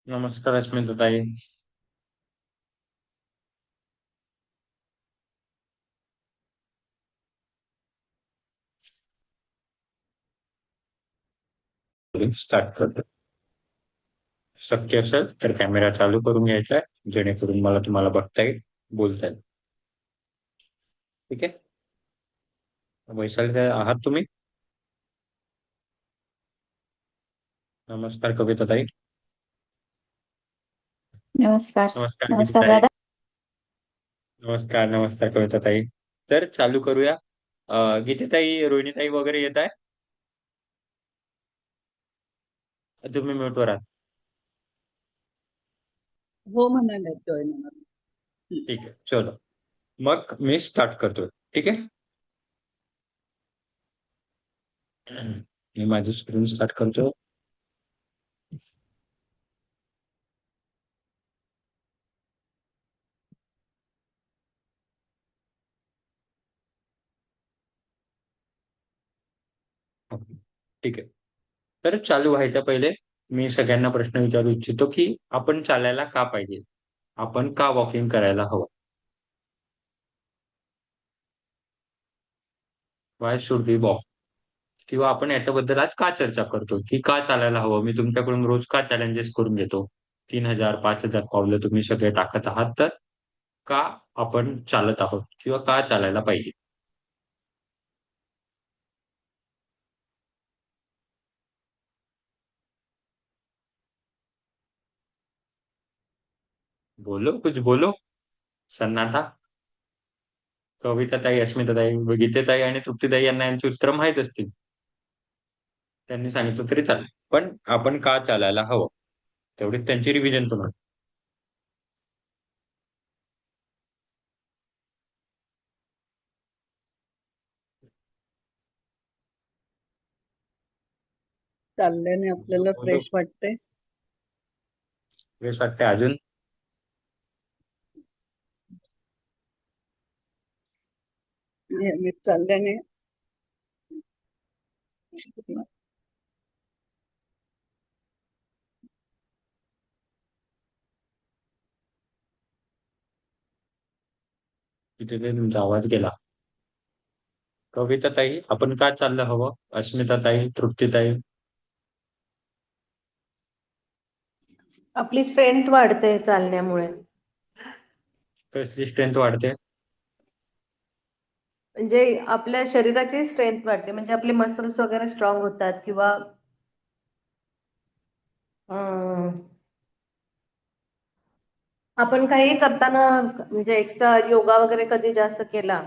नमस्कार अस्मिताताई. स्टार्ट करतो. शक्य असेल तर कॅमेरा चालू करून घ्यायचा आहे, जेणेकरून मला तुम्हाला बघता येईल, बोलता येईल. ठीक आहे. वैशाली आहात तुम्ही? नमस्कार कविताताई. नमस्कार. नमस्कार नमस्कार गीताताई. दादा. नमस्कार नमस्कार कविताताई. तर चालू करूया. गीताताई, रोहिणीताई वगैरे येत आहे? तुम्ही म्यूटवर आहात. हो म्हणाले जॉईन होणार. ठीक आहे, चलो. मग मी स्टार्ट करतोय. ठीक आहे. मी माझी स्क्रीन स्टार्ट करतो. ठीक आहे. तर चालू व्हायच्या पहिले मी सगळ्यांना प्रश्न विचारू इच्छितो की आपण चालायला का पाहिजे? आपण का वॉकिंग करायला हवं? Why should we walk? किंवा आपण याच्याबद्दल आज का चर्चा करतो की का चालायला हवं? मी तुमच्याकडून रोज का चॅलेंजेस करून घेतो? 3,000 5,000 पावलं तुम्ही सगळे टाकत आहात, तर का आपण चालत आहोत किंवा का चालायला पाहिजे? बोलो, कुछ बोलो. सन्नाटा. कविताताई, अस्मिताताई, गीतेताई आणि तृप्तीताई यांना यांची उत्तरं माहीत असतील. त्यांनी सांगितलं तरी चालेल. पण आपण का चालायला हवं? तेवढीच त्यांची रिव्हिजन तुम्हाला. चालल्याने आपल्याला बोलो. फ्रेश वाटते. फ्रेश वाटते अजून? नियमित चालल्याने तिथे ते तुमचा आवाज गेला. कविताताई, आपण का चाललं हवं? अस्मिताताई, तृप्तीताई. आपली स्ट्रेंथ वाढते चालण्यामुळे. कसली स्ट्रेंथ वाढते? म्हणजे आपल्या शरीराची स्ट्रेंथ वाढते, म्हणजे आपले मसल्स वगैरे स्ट्रॉंग होतात किंवा आपण काही करताना म्हणजे एक्स्ट्रा योगा वगैरे कधी जास्त केला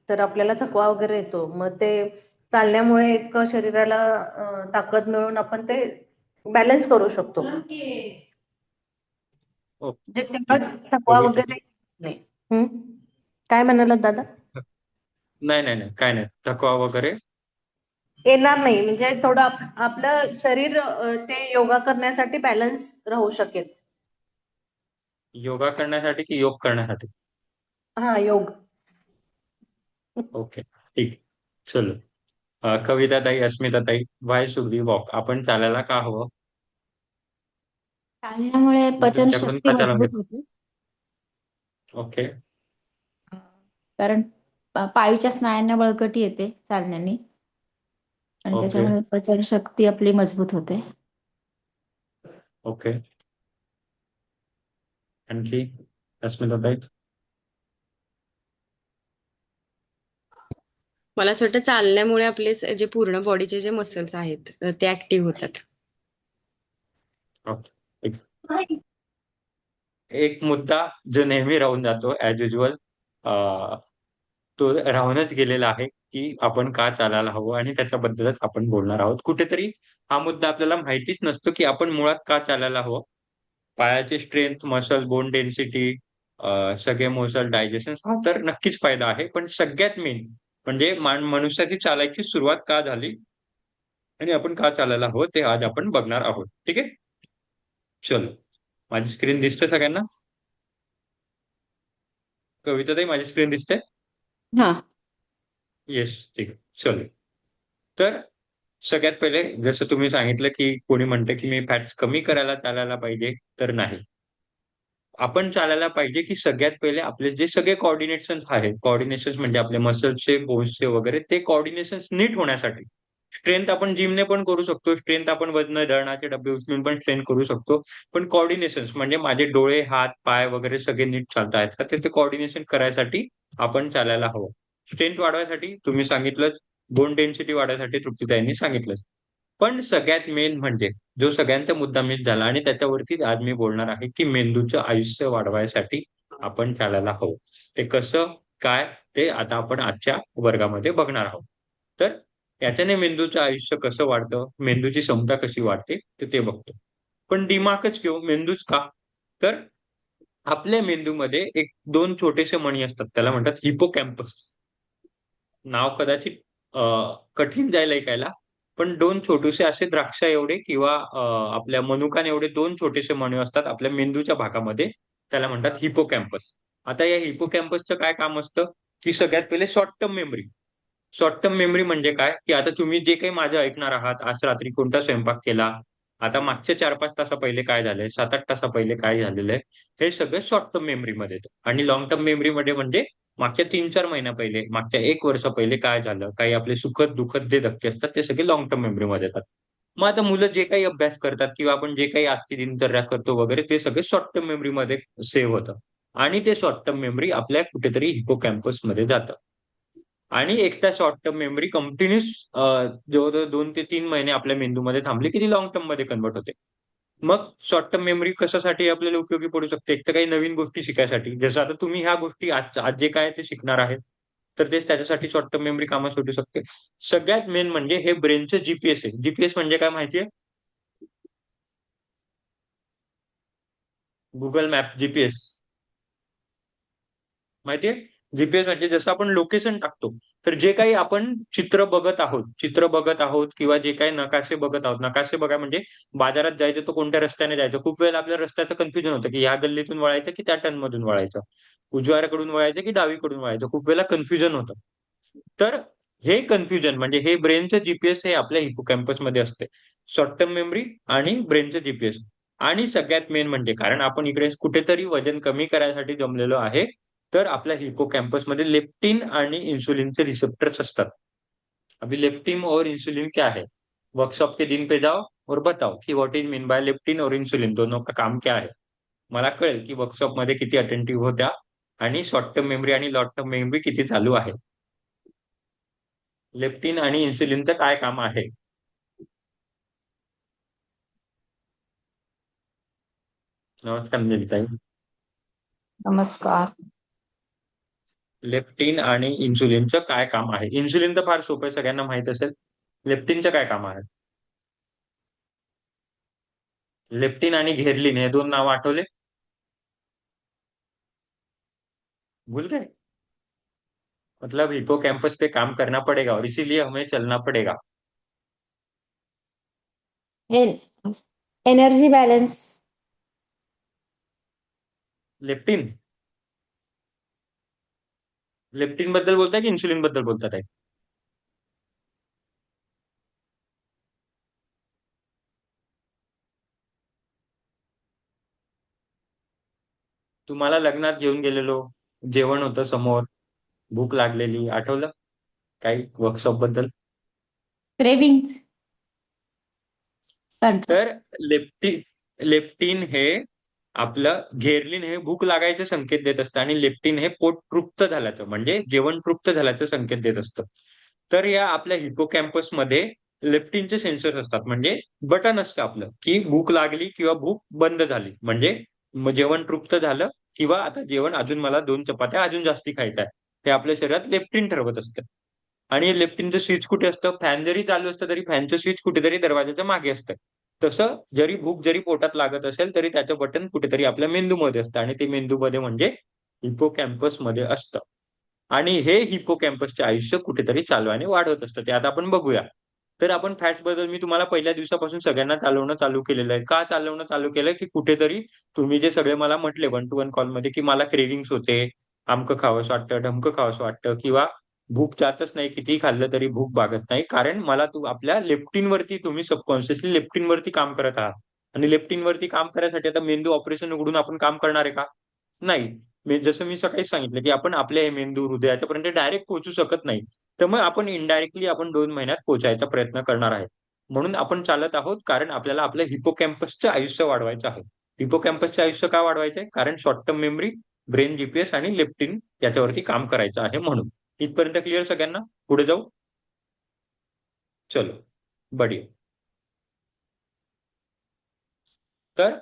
तर आपल्याला थकवा वगैरे येतो. मग ते चालण्यामुळे एक शरीराला ताकद मिळून आपण ते बॅलन्स करू शकतो. हो, म्हणजे तेव्हा ठीक आहे. थकवा कविता. वगैरे नाही. काय म्हणालात दादा? नाही नाही नाही, काय नाही, थकवा वगैरे. येणार नाही, म्हणजे थोडं आपलं शरीर ते योगा करण्यासाठी बॅलन्स राहू शकेल. योगा करण्यासाठी की योग करण्यासाठी? हा, योग. ओके, ठीक. चलो. कविताताई, अस्मिताताई, वाय शुड वी वॉक? आपण चालायला का हवं? चालण्यामुळे मी तुमच्याकडून पचनशक्ती का जाणून मजबूत घेतो? होते. ओके. कारण पायूच्या स्नायूंना बळकटी येते चालण्याने आणि ओके. त्याच्यामुळे पचनशक्ती आपली मजबूत होते. ओके. आणखी? अस्मिताताई. मला असं वाटतं चालण्यामुळे आपले जे पूर्ण बॉडीचे जे मसल्स आहेत ते ऍक्टिव्ह होतात. ओके. एक एक मुद्दा जो नेहमी राहून जातो ऍज युजल, तो राहूनच गेलेला आहे की आपण का चालायला हवं, आणि त्याच्याबद्दलच आपण बोलणार आहोत. कुठेतरी हा मुद्दा आपल्याला माहितीच नसतो की आपण मुळात का चालायला हवं. पायाची स्ट्रेंथ, मसल, बोन डेन्सिटी, सगळे मसल, डायजेशन, हा तर नक्कीच फायदा आहे. पण सगळ्यात मेन म्हणजे मनुष्याची चालायची सुरुवात का झाली आणि आपण का चालायला हवं, ते आज आपण बघणार आहोत. ठीक आहे. चलो. माझी स्क्रीन दिसते सगळ्यांना? कविताताई, माझी स्क्रीन दिसते? हा. येस, ठीक आहे. चलो. तर सगळ्यात पहिले जसं तुम्ही सांगितलं, की कोणी म्हणतं, की मी फॅट्स कमी करायला चालायला पाहिजे, तर नाही. आपण चालायला पाहिजे, की सगळ्यात पहिले आपले जे सगळे कोऑर्डिनेशन्स आहेत, कोऑर्डिनेशन्स म्हणजे आपले मसल्सचे, बोन्सचे वगैरे ते कोऑर्डिनेशन्स नीट होण्यासाठी. स्ट्रेंथ आपण जिमने पण करू शकतो. स्ट्रेंथ आपण वजन, दळणाचे डब्बे उचलून पण स्ट्रेंथ करू शकतो. पण कोऑर्डिनेशन्स म्हणजे माझे डोळे, हात, पाय वगैरे सगळे नीट चालतायत का? ते कोऑर्डिनेशन करायसाठी आपण चालायला हवं. स्ट्रेंथ वाढवायसाठी तुम्ही सांगितलंच, बोन डेन्सिटी वाढवायसाठी तृप्तीताईंनी सांगितलंच. पण सगळ्यात मेन म्हणजे जो सगळ्यांचा मुद्दा मिस झाला आणि त्याच्यावरतीच आज मी बोलणार आहे, की मेंदूचं आयुष्य वाढवायसाठी आपण चालायला हवं. ते कसं, काय ते आता आपण आजच्या वर्गामध्ये बघणार आहोत. तर याच्याने मेंदूचं आयुष्य कसं वाढतं, मेंदूची क्षमता कशी वाढते, तर ते बघतो. पण दिमागच घेऊ, मेंदूच का? तर आपल्या मेंदूमध्ये एक 2 छोटेसे मणी असतात. त्याला म्हणतात हिपोकॅम्पस. नाव कदाचित कठीण जाईल ऐकायला. पण 2 छोटेसे असे द्राक्षा एवढे किंवा आपल्या मनुकान एवढे 2 छोटेसे मणी असतात आपल्या मेंदूच्या भागामध्ये. त्याला म्हणतात हिपोकॅम्पस. आता या हिपोकॅम्पसचं काय काम असतं, की सगळ्यात पहिले short term memory. Short term memory म्हणजे काय, की आता तुम्ही जे काही माझं ऐकणार आहात, आज रात्री कोणता स्वयंपाक केला, आता मागच्या 4-5 तासा पहिले काय झालंय, 7-8 तासा पहिले काय झालेलं आहे, हे सगळं शॉर्ट टर्म मेमरीमध्ये येतं. आणि लाँग टर्म मेमरीमध्ये म्हणजे मागच्या 3-4 महिन्या पहिले, मागच्या 1 वर्ष पहिले काय झालं, काही आपले सुखद-दुःखद जे धक्के असतात, ते सगळे लाँग टर्म मेमरीमध्ये येतात. मग आता मुलं जे काही अभ्यास करतात किंवा आपण जे काही आजची दिनचर्या करतो वगैरे, ते सगळे शॉर्ट टर्म मेमरीमध्ये सेव्ह होतं. आणि ते शॉर्ट टर्म मेमरी आपल्या कुठेतरी हिपोकॅम्पसमध्ये जातं. आणि एकदा शॉर्ट टर्म मेमरी कंटिन्यूअस जवळ-जवळ 2 ते 3 महिने आपल्या मेंदूमध्ये थांबली, की ती लाँग टर्ममध्ये कन्व्हर्ट होते. मग शॉर्ट टर्म मेमरी कशासाठी आपल्याला उपयोगी पडू शकते? एक तर काही नवीन गोष्टी शिकायसाठी. जसं आता तुम्ही ह्या गोष्टी आज आज जे काय ते शिकणार आहेत, तर तेच त्याच्यासाठी शॉर्ट टर्म मेमरी कामास पडू शकते. सगळ्यात मेन म्हणजे हे ब्रेनचं जी-पी-एस आहे. जी म्हणजे काय माहिती आहे? Google मॅप, जी माहितीये? जी-पी-एस म्हणजे जसं आपण लोकेशन टाकतो, तर जे काही आपण चित्र बघत आहोत किंवा जे काही नकाशे बघत आहोत. नकाशे बघा म्हणजे बाजारात जायचं तर कोणत्या रस्त्याने जायचं. खूप वेळेला आपल्या रस्त्याचं कन्फ्युजन होतं, की ह्या गल्लीतून वळायचं की त्या टर्नमधून वळायचं. उजव्याकडून वळायचं की डावीकडून वळायचं. खूप वेळेला कन्फ्युजन होतं. तर हे कन्फ्युजन म्हणजे हे ब्रेनचं जी हे आपल्या हिपोकॅम्पसमध्ये असते. शॉर्ट टर्म मेमरी आणि ब्रेनचं जी आणि सगळ्यात मेन म्हणजे कारण आपण इकडे कुठेतरी वजन कमी करायसाठी जमलेलो आहे. तर आपल्या हिपोकॅम्पसमध्ये लेप्टिन आणि इन्सुलिनचे रिसेप्टर्स असतात. अभी लेप्टिन और इंसुलिन क्या है? वर्कशॉप के दिन पे जाओ और बताओ की what is mean by leptin और इन्सुलिन दोनों का काम क्या है? मला कळेल की वर्कशॉपमध्ये किती अटेंटिव्ह होत्या आणि शॉर्ट टर्म मेमरी आणि लॉंग टर्म मेमरी किती चालू आहे. लेप्टिन आणि इन्सुलिनचं काय काम आहे? नमस्कार निलिताई. नमस्कार. लेप्टिन आणि इन्सुलिनचं काय काम आहे? इन्सुलिन तर फार सोपं आहे, सगळ्यांना माहीत असेल. लेप्टिनचं काय काम आहे? लेप्टिन आणि घेरलिन हे 2 नाव आठवले? भूल गए? मतलब हिप्पोकैम्पस पे काम करना पड़ेगा और इसीलिए हमें चलना पड़ेगा. Energy balance. लेप्टिन? लेप्टिन बद्दल बोलताय की इन्सुलिन बद्दल बोलतात आहे? तुम्हाला लग्नात घेऊन गेलेलो, जेवण होतं समोर, भूक लागलेली, आठवलं? काही वर्कशॉप बद्दल? क्रेविंग्स. कंट्रोल. तर लेप्टिन लेप्टिन हे आपलं घेरलिन हे भूक लागायचे संकेत देत असतं आणि लेप्टिन हे पोट तृप्त झाल्याचं म्हणजे जेवण तृप्त झाल्याचं संकेत देत असतं. तर या आपल्या हिपोकॅम्पसमध्ये लेप्टिनचे सेन्सर्स असतात. म्हणजे बटन असतं आपलं, की भूक लागली किंवा भूक बंद झाली. म्हणजे जेवण तृप्त झालं किंवा आता जेवण अजून मला 2 चपात्या अजून जास्ती खायच्या आहेत. हे आपल्या शरीरात लेप्टिन ठरवत असतं. आणि लेफ्टिनचं स्विच कुठे असतं? फॅन जरी चालू असतं तरी फॅनचं स्विच कुठेतरी दरवाजाच्या मागे असतं. तसं भूक जरी पोटात लागत असेल तरी त्याचं बटन कुठेतरी आपल्या मेंदूमध्ये असतं आणि ते मेंदूमध्ये म्हणजे हिपोकॅम्पसमध्ये असतं. आणि हे हिपोकॅम्पसचे आयुष्य कुठेतरी चालवाने वाढवत असतं. ते आता आपण बघूया. तर आपण फॅट्सबद्दल मी तुम्हाला पहिल्या दिवसापासून सगळ्यांना चालवणं चालू केलेलं आहे. का चालवणं चालू केलंय? की कुठेतरी तुम्ही जे सगळे मला म्हटले 1 to 1 कॉलमध्ये, की मला क्रेव्हिंग्ज होते. अमकं खावंसं वाटतं, ढमकं खावंसं वाटतं किंवा भूक जातच नाही, कितीही खाल्लं तरी भूक भागत नाही. कारण मला तू आपल्या लेप्टिनवरती तुम्ही सबकॉन्शियसली लेप्टिनवरती काम करत आहात. आणि लेप्टिनवरती काम करायसाठी आता मेंदू ऑपरेशन उघडून आपण काम करणार आहे का? नाही. जसं मी सकाळीच सांगितलं, की आपण आपल्या हे मेंदू हृदयाच्यापर्यंत डायरेक्ट पोहोचू शकत नाही. तर मग आपण इनडायरेक्टली आपण 2 महिन्यात पोहोचायचा प्रयत्न करणार आहे. म्हणून आपण चालत आहोत, कारण आपल्याला आपलं हिपोकॅम्पसचं आयुष्य वाढवायचं आहे. हिपोकॅम्पसचं आयुष्य का वाढवायचं आहे? कारण short term memory, brain GPS आणि लेप्टिन याच्यावरती काम करायचं आहे म्हणून. इथपर्यंत क्लिअर सगळ्यांना? पुढे जाऊ? चलो, बढिया. तर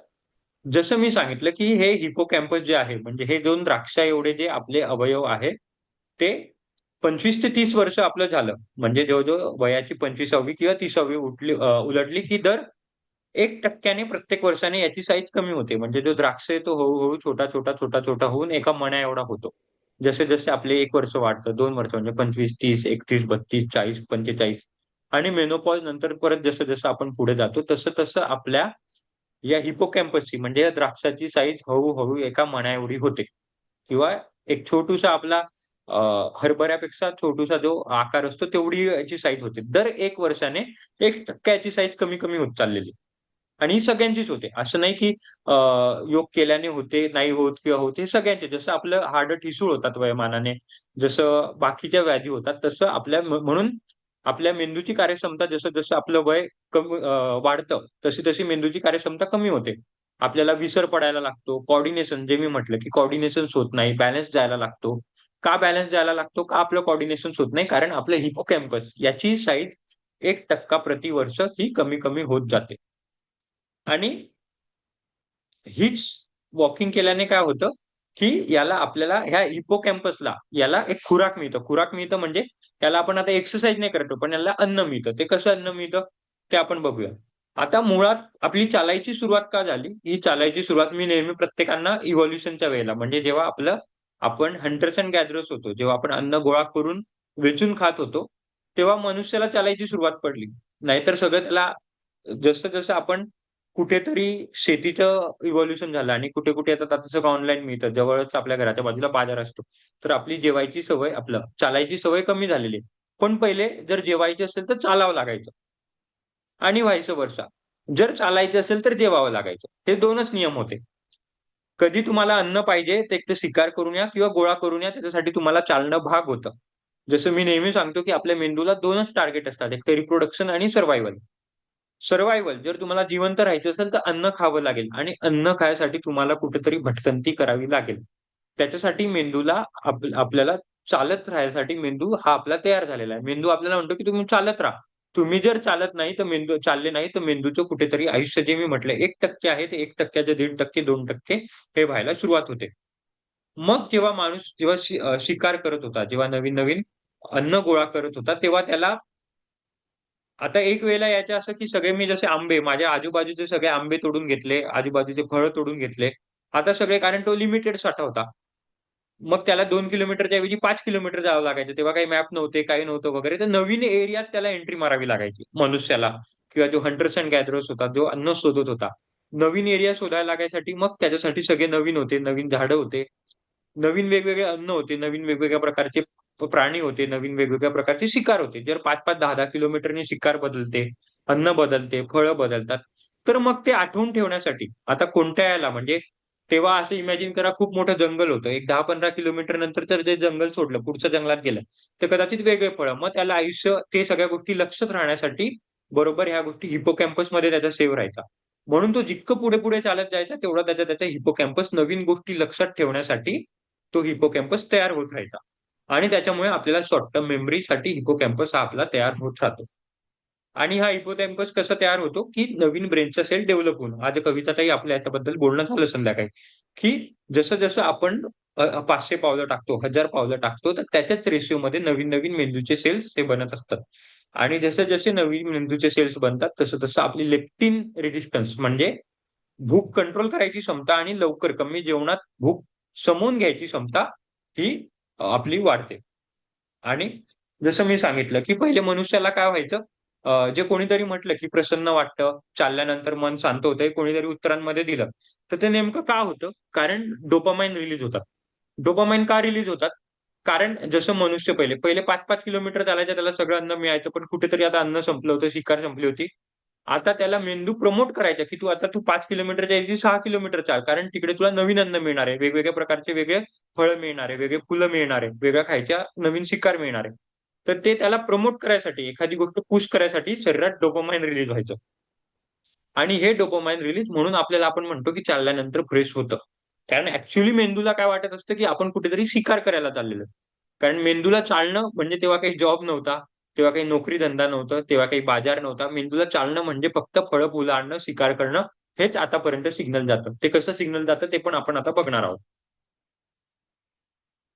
जसं मी सांगितलं, की हे हिपोकॅम्पस जे आहे, म्हणजे हे 2 द्राक्षा एवढे जे आपले अवयव आहे, ते 25 ते 30 वर्ष आपलं झालं. म्हणजे जवळ-जवळ वयाची 25वी किंवा 30वी उलटली, की दर 1% प्रत्येक वर्षाने याची साईज कमी होते. म्हणजे जो द्राक्ष आहे तो हळू-हळू छोटा-छोटा, छोटा-छोटा होऊन एका मण्या एवढा होतो. जसे-जसे आपले 1 वर्ष वाढतं, 2 वर्ष म्हणजे 25, 30, 31, 32, 40, 45 आणि मेनोपॉज नंतर परत जसं-जसं आपण पुढे जातो, तसं-तसं आपल्या या हिपोकॅम्पसची म्हणजे या द्राक्षाची साईज हळू-हळू एका मण्या एवढी होते किंवा एक छोटूसा आपला हरभऱ्यापेक्षा छोटूसा जो आकार असतो तेवढी याची साईज होते. दर 1 वर्षाने 1% याची साईज कमी-कमी होत चाललेली. आणि ही सगळ्यांचीच होते. असं नाही की अ, योग केल्याने होते, नाही होत किंवा होते, सगळ्यांचे. जसं आपलं हाडं ठिसूळ होतात वयोमानाने, जसं बाकीच्या व्याधी होतात, तसं आपल्या म्हणून आपल्या मेंदूची कार्यक्षमता जसं-जसं आपलं वय वाढतं, तशी-तशी मेंदूची कार्यक्षमता कमी होते. आपल्याला विसर पडायला लागतो, कोऑर्डिनेशन जे मी म्हटलं, की कोऑर्डिनेशन्स होत नाही, बॅलन्स जायला लागतो. का बॅलन्स जायला लागतो? का आपलं कोऑर्डिनेशन्स होत नाही? कारण आपलं हिपोकॅम्पस याची साईज 1% प्रतिवर्ष ही कमी-कमी होत जाते. आणि हीच वॉकिंग केल्याने काय होतं, की याला आपल्याला ह्या हिपोकॅम्पसला याला एक खुराक मिळतं. खुराक मिळतं म्हणजे याला आपण आता एक्सरसाइज नाही करत पण याला अन्न मिळतं. ते कसं अन्न मिळतं? ते आपण बघूया. आता मुळात आपली चालायची सुरुवात का झाली? ही चालायची सुरुवात मी नेहमी प्रत्येकांना इव्होल्यूशनच्या वेळेला म्हणजे जेव्हा आपण हंटर्स एंड गॅदरर्स होतो. जेव्हा आपण अन्न गोळा करून वेचून खात होतो, तेव्हा मनुष्याला चालायची सुरुवात पडली. नाहीतर सगळं त्याला जसं-जसं आपण कुठेतरी शेतीचं इव्होल्यूशन झालं आणि कुठे-कुठे आता आता सगळं ऑनलाईन मिळतं. जवळच आपल्या घराच्या बाजूला बाजार असतो. तर आपली जेवायची सवय चालायची सवय कमी झालेली आहे. पण पहिले जर जेवायची असेल तर चालावं लागायचं आणि व्हाईस वर्सा. जर चालायचं असेल तर जेवावं लागायचं. हे 2च नियम होते. कधी तुम्हाला अन्न पाहिजे, तर एक तर शिकार करून या किंवा गोळा करून या. त्याच्यासाठी तुम्हाला चालणं भाग होतं. जसं मी नेहमी सांगतो, की आपल्या मेंदूला 2च टार्गेट असतात. एक तर रिप्रोडक्शन आणि सर्व्हायव्हल. सर्व्हायव्हल जर तुम्हाला जिवंत राहायचं असेल, तर अन्न खावं लागेल आणि अन्न खाण्यासाठी तुम्हाला कुठेतरी भटकंती करावी लागेल. त्याच्यासाठी मेंदूला आपल्याला चालत राहण्यासाठी मेंदू हा आपला तयार झालेला आहे. मेंदू आपल्याला म्हणतो, की तुम्ही चालत राहा. तुम्ही जर चालत नाही, तर चालले नाही, तर मेंदूचं कुठेतरी आयुष्य जे मी म्हटलं 1% आहे, ते 1% 1.5% 2% हे व्हायला सुरुवात होते. मग जेव्हा माणूस शिकार करत होता, जेव्हा नवीन-नवीन अन्न गोळा करत होता, तेव्हा त्याला आता एक वेळेला यायचं असं, की सगळे मी जसे आंबे, माझ्या आजूबाजूचे सगळे आंबे तोडून घेतले, आजूबाजूचे फळं तोडून घेतले. आता सगळे कारण तो लिमिटेड साठा होता. मग त्याला 2 किलोमीटरच्या ऐवजी 5 किलोमीटर जावं लागायचं. तेव्हा काही मॅप नव्हते, काही नव्हतं वगैरे. तर नवीन एरियात त्याला एंट्री मारावी लागायची मनुष्याला किंवा जो हंटर्स एंड गॅदरर्स होता, जो अन्न शोधत होता. नवीन एरिया शोधायला लागायसाठी मग त्याच्यासाठी सगळे नवीन होते, नवीन झाडं होते. नवीन वेगवेगळे अन्न होते, नवीन वेगवेगळ्या प्रकारचे प्राणी होते, नवीन वेगवेगळ्या प्रकारचे शिकार होते. जर 5-5, 10-10 किलोमीटरनी शिकार बदलते, अन्न बदलते, फळं बदलतात. तर मग ते आठवून ठेवण्यासाठी आता कोणत्या याला म्हणजे तेव्हा असं इमॅजिन करा खूप मोठं जंगल होतं. एक 10-15 किलोमीटर नंतर जर ते जंगल सोडलं, पुढच्या जंगलात गेलं, तर कदाचित वेगळे फळं. मग त्याला आयुष्य ते सगळ्या गोष्टी लक्षात राहण्यासाठी बरोबर ह्या गोष्टी हिपोकॅम्पसमध्ये त्याचा सेव्ह राहायचा. म्हणून तो जितकं पुढे-पुढे चालत जायचा, तेवढा त्याच्या हिपोकॅम्पस नवीन गोष्टी लक्षात ठेवण्यासाठी तो हिपोकॅम्पस तयार होत राहायचा. आणि त्याच्यामुळे आपल्याला शॉर्ट टर्म मेमरीसाठी हिपोकॅम्पस हा आपला तयार होत राहतो. आणि हा हिपोकॅम्पस कसा तयार होतो, की नवीन ब्रेनच्या सेल डेव्हलप होऊन. आज कविताताई आपल्या याच्याबद्दल बोलणं झालं संध्याकाळी, की जसं-जसं आपण 500 पावलं टाकतो, 1000 पावलं टाकतो, तर त्याच्याच रेशिओमध्ये नवीन-नवीन मेंदूचे सेल्स हे बनत असतात. आणि जसे-जसे नवीन मेंदूचे सेल्स बनतात, तसं-तसं आपली लेप्टिन रेझिस्टन्स म्हणजे भूक कंट्रोल करायची क्षमता आणि लवकर कमी जेवणात भूक समवून घ्यायची क्षमता ही आपली वाढते. आणि जसं मी सांगितलं, की पहिले मनुष्याला काय व्हायचं जे कोणीतरी म्हटलं, की प्रसन्न वाटतं, चालल्यानंतर मन शांत होतं, हे कोणीतरी उत्तरांमध्ये दिलं. तर ते नेमकं का होतं? कारण डोपामाइन रिलीज होतात. डोपामाइन का रिलीज होतात? कारण जसं मनुष्य पहिले पहिले 5-5 किलोमीटर चालायचं, त्याला सगळं अन्न मिळायचं, पण कुठेतरी आता अन्न संपलं होतं, शिकार संपली होती. आता त्याला मेंदू प्रमोट करायचा, की तू 5 किलोमीटरच्या ऐवजी 6 किलोमीटर चाल. कारण तिकडे तुला नवीन अन्न मिळणार आहे. वेगवेगळ्या प्रकारचे वेगळे फळं मिळणार आहे, वेगळे फुलं मिळणार आहे, वेगळ्या खायच्या नवीन शिकार मिळणार आहे. तर ते त्याला प्रमोट करायसाठी, एखादी गोष्ट पुश करायसाठी शरीरात डोपामाइन रिलीज व्हायचं. आणि हे डोपामाइन रिलीज म्हणून आपल्याला आपण म्हणतो, की चालल्यानंतर फ्रेश होतं. कारण ॲक्चुअली मेंदूला काय वाटत असतं, की आपण कुठेतरी शिकार करायला चाललेलो. कारण मेंदूला चालणं म्हणजे तेव्हा काही जॉब नव्हता, तेव्हा काही नोकरी-धंदा नव्हतं, तेव्हा काही बाजार नव्हता. मेंदूला चालणं म्हणजे फक्त फळं-फुलं आणणं, शिकार करणं हेच आतापर्यंत सिग्नल जातं. ते कसं सिग्नल जातं ते पण आपण आता बघणार आहोत.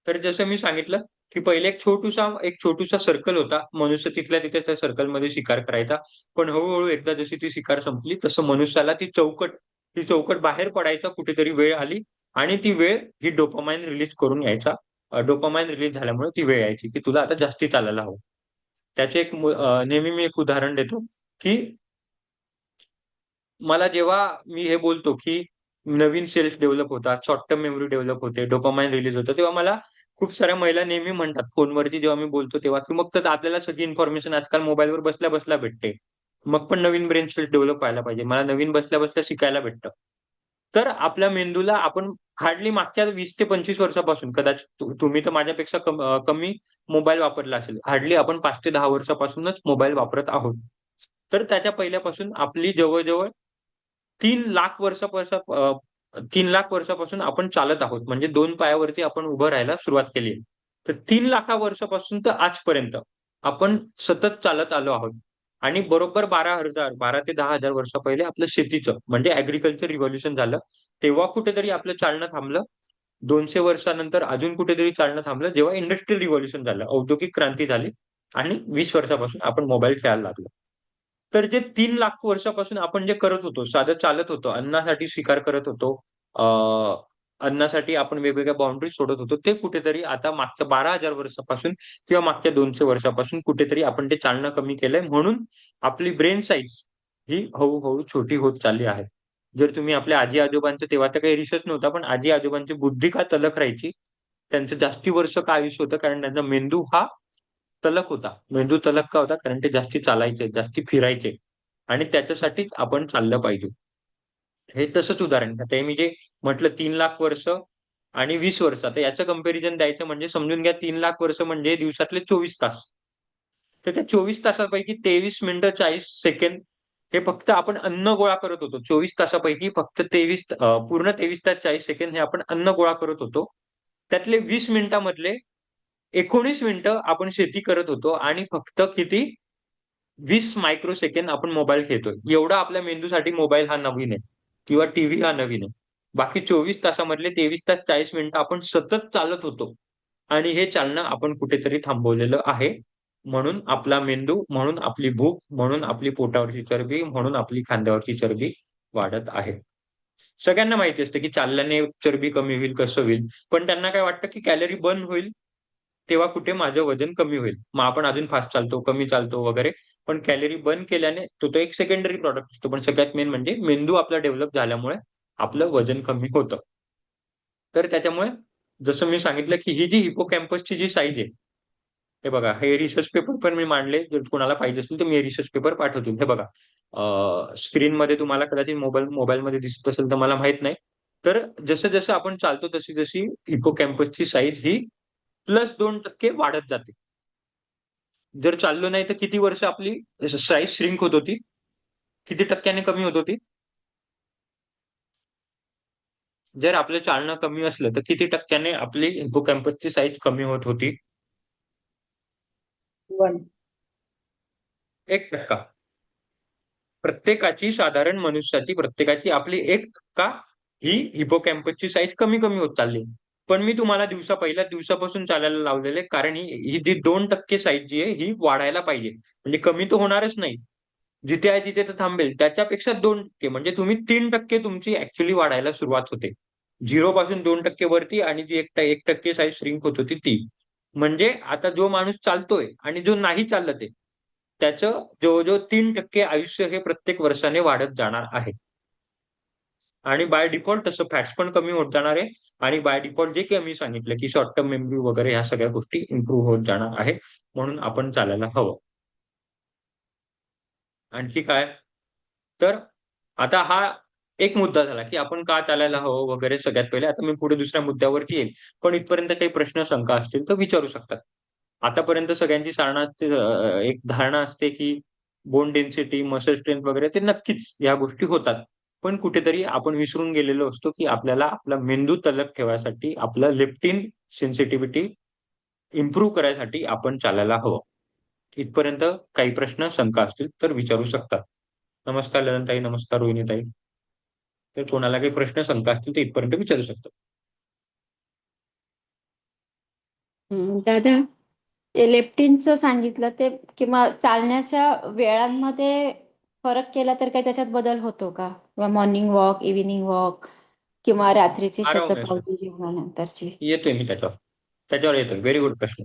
तर जसं मी सांगितलं, की पहिले एक छोटूसा सर्कल होता. मनुष्य तिथल्या तिथे त्या सर्कलमध्ये शिकार करायचा. पण हळू एकदा जशी ती शिकार संपली, तसं मनुष्याला ती चौकट बाहेर पडायचा कुठेतरी वेळ आली आणि ती वेळ ही डोपामाइन रिलीज करून यायचा. डोपामाइन रिलीज झाल्यामुळे ती वेळ यायची, की तुला आता जास्ती चालायला हवं. नेहमी मी एक उदाहरण देतो, की मला जेव्हा मी हे बोलतो, की नवीन सेल्स डेव्हलप होतात, शॉर्ट टर्म मेमरी डेव्हलप होते, डोपामाइन रिलीज होतं, तेव्हा मला खूप साऱ्या महिला नेहमी म्हणतात फोनवरती जेव्हा मी बोलतो तेव्हा, की मग तर आपल्याला सगळी इन्फॉर्मेशन आजकाल मोबाईलवर बसल्या-बसल्या भेटते. मग पण नवीन ब्रेन सेल्स डेव्हलप व्हायला पाहिजे. मला नवीन बसल्या-बसल्या शिकायला भेटतं. तर आपल्या मेंदूला आपण हार्डली मागच्या 20 ते 25 वर्षापासून कदाचित तुम्ही तर माझ्यापेक्षा कमी मोबाईल वापरला असेल. हार्डली आपण 5 ते 10 वर्षापासूनच मोबाईल वापरत आहोत. तर त्याच्या पहिल्यापासून आपली जवळ-जवळ 3,00,000 वर्षापासून 3,00,000 वर्षापासून आपण चालत आहोत. म्हणजे 2 पायावरती आपण उभं राहायला सुरुवात केली आहे. तर 3,00,000 वर्षापासून तर आजपर्यंत आपण सतत चालत आलो आहोत. आणि बरोबर 12 ते 10,000 वर्षा पहिले आपलं शेतीचं म्हणजे ॲग्रीकल्चर रिव्होल्यूशन झालं. तेव्हा कुठेतरी आपलं चालणं थांबलं. 200 वर्षानंतर अजून कुठेतरी चालणं थांबलं, जेव्हा इंडस्ट्रियल रिव्होल्यूशन झालं, औद्योगिक क्रांती झाली आणि 20 वर्षापासून आपण मोबाईल खेळायला लागलो. तर जे 3,00,000 वर्षापासून आपण जे करत होतो, साधं चालत होतो, अन्नासाठी शिकार करत होतो, अ, अन्नासाठी आपण वेगवेगळ्या बाउंडरीज सोडत होतो, ते कुठेतरी आता मागच्या 12,000 वर्षापासून किंवा मागच्या 200 वर्षापासून कुठेतरी आपण ते चालणं कमी केलंय. म्हणून आपली ब्रेन साइज ही हळू छोटी होत चालली आहे. जर तुम्ही आपल्या आजी-आजोबांचं तेव्हा तर काही रिसर्च नव्हता, पण आजी-आजोबांची बुद्धी का तलक राहायची? त्यांचं जास्ती वर्ष का आयुष्य होतं? कारण त्यांचा मेंदू हा तलक होता. मेंदू तलक का होता? कारण ते जास्ती चालायचे, जास्ती फिरायचे आणि त्याच्यासाठीच आपण चाललं पाहिजे. हे तसंच उदाहरण आहे. आता हे मी जे म्हटलं 3,00,000 वर्ष आणि 20 वर्ष. आता याचं कंपॅरिझन द्यायचं म्हणजे समजून घ्या 3,00,000 वर्ष म्हणजे दिवसातले 24 तास. तर त्या 24 तासापैकी 23 मिनिटं 40 सेकंद हे फक्त आपण अन्न गोळा करत होतो. 24 तासापैकी फक्त पूर्ण 23 तास 40 सेकंद हे आपण अन्न गोळा करत होतो. त्यातले 20 मिनिटामधले 19 मिनिटं आपण शेती करत होतो आणि फक्त किती 20 मायक्रो सेकंद आपण मोबाईल खेळतोय. एवढा आपल्या मेंदूसाठी मोबाईल हा नवीन आहे किंवा टीव्ही हा नवीन आहे. बाकी 24 तासामधले 23 तास 40 मिनिटं आपण सतत चालत होतो आणि हे चालणं आपण कुठेतरी थांबवलेलं आहे. म्हणून आपला मेंदू, म्हणून आपली भूक, म्हणून आपली पोटावरची चरबी, म्हणून आपली खांद्यावरची चरबी वाढत आहे. सगळ्यांना माहिती असतं, की चालल्याने चरबी कमी होईल, कसं होईल. पण त्यांना काय वाटतं, की कॅलरी बर्न होईल, तेव्हा कुठे माझं वजन कमी होईल. मग आपण अजून फास्ट चालतो, कमी चालतो वगैरे. पण कॅलरी बर्न केल्याने तो एक सेकंडरी प्रॉडक्ट असतो. पण सगळ्यात मेन म्हणजे मेंदू आपला डेव्हलप झाल्यामुळे आपलं वजन कमी होतं. तर त्याच्यामुळे जसं मी सांगितलं, की ही जी हिपोकॅम्पसची जी साईज आहे, हे बघा हे रिसर्च पेपर पण मी मांडले. जर कुणाला पाहिजे असेल तर मी हे रिसर्च पेपर पाठवतो. हे बघा स्क्रीनमध्ये तुम्हाला कदाचित मोबाईलमध्ये दिसत असेल तर मला माहीत नाही. तर जसं-जसं आपण चालतो तशी-तशी हिपोकॅम्पसची साईज ही +2% वाढत जाते. जर चाललो नाही तर किती वर्ष आपली साईज श्रिंक होत होती? किती टक्क्याने कमी होत होती? जर आपलं चालणं कमी असलं तर किती टक्क्याने आपली हिपोकॅम्पसची साईज कमी होत होती? 1. 1% प्रत्येकाची आपली 1% ही हिपोकॅम्पसची साईज कमी-कमी होत चालली. पण मी तुम्हाला पहिल्याच दिवसापासून चालायला लावलेलं आहे. कारण ही ही जी 2% साईज जी आहे ही वाढायला पाहिजे. म्हणजे कमी तर होणारच नाही. जिथे आहे तिथे तर थांबेल. त्याच्यापेक्षा 2% म्हणजे तुम्ही 3% तुमची ॲक्चुअली वाढायला सुरुवात होते. 0 पासून 2% वरती आणि जी 1% साईज श्रिंक होत होती ती. म्हणजे आता जो माणूस चालतोय आणि जो नाही चालत आहे, त्याचं जवळ-जवळ 3% आयुष्य हे प्रत्येक वर्षाने वाढत जाणार आहे. आणि बाय डिफॉल्ट तसं फॅट्स पण कमी होत जाणार आहे आणि बाय डिफॉल्ट जे काही मी सांगितलं की शॉर्ट टर्म मेमरी वगैरे ह्या सगळ्या गोष्टी इम्प्रूव्ह होत जाणार आहे म्हणून आपण चालायला हवं. आणखी काय? तर आता हा एक मुद्दा झाला की आपण का चालायला हवं वगैरे सगळ्यात पहिले. आता मी पुढे दुसऱ्या मुद्द्यावरती येईल. पण इथपर्यंत काही प्रश्न शंका असतील तर विचारू शकतात. आतापर्यंत सगळ्यांची धारणा असते, एक धारणा असते की बोन डेन्सिटी, मसल स्ट्रेंथ वगैरे ते नक्कीच या गोष्टी होतात. पण कुठेतरी आपण विसरून गेलेलो असतो की आपल्याला आपला मेंदू तल्लख ठेवायसाठी, आपलं लेप्टिन सेन्सिटिव्हिटी इम्प्रूव्ह करायसाठी आपण चालायला हवं. इथपर्यंत काही प्रश्न, शंका असतील तर विचारू शकतात. नमस्कार ललनताई, नमस्कार रोहिणीताई. तर कोणाला काही प्रश्न, शंका असतील तर इथपर्यंत विचारू शकतात. दादा, ते लेफ्टिनचं सांगितलं ते किंवा चालण्याच्या वेळांमध्ये फरक केला तर काही त्याच्यात बदल होतो का? किंवा मॉर्निंग वॉक, इव्हिनिंग वॉक किंवा रात्रीची आराम शतपावली जेवणानंतरची? येतोय मी त्याच्यावर येतोय. व्हेरी गुड प्रश्न.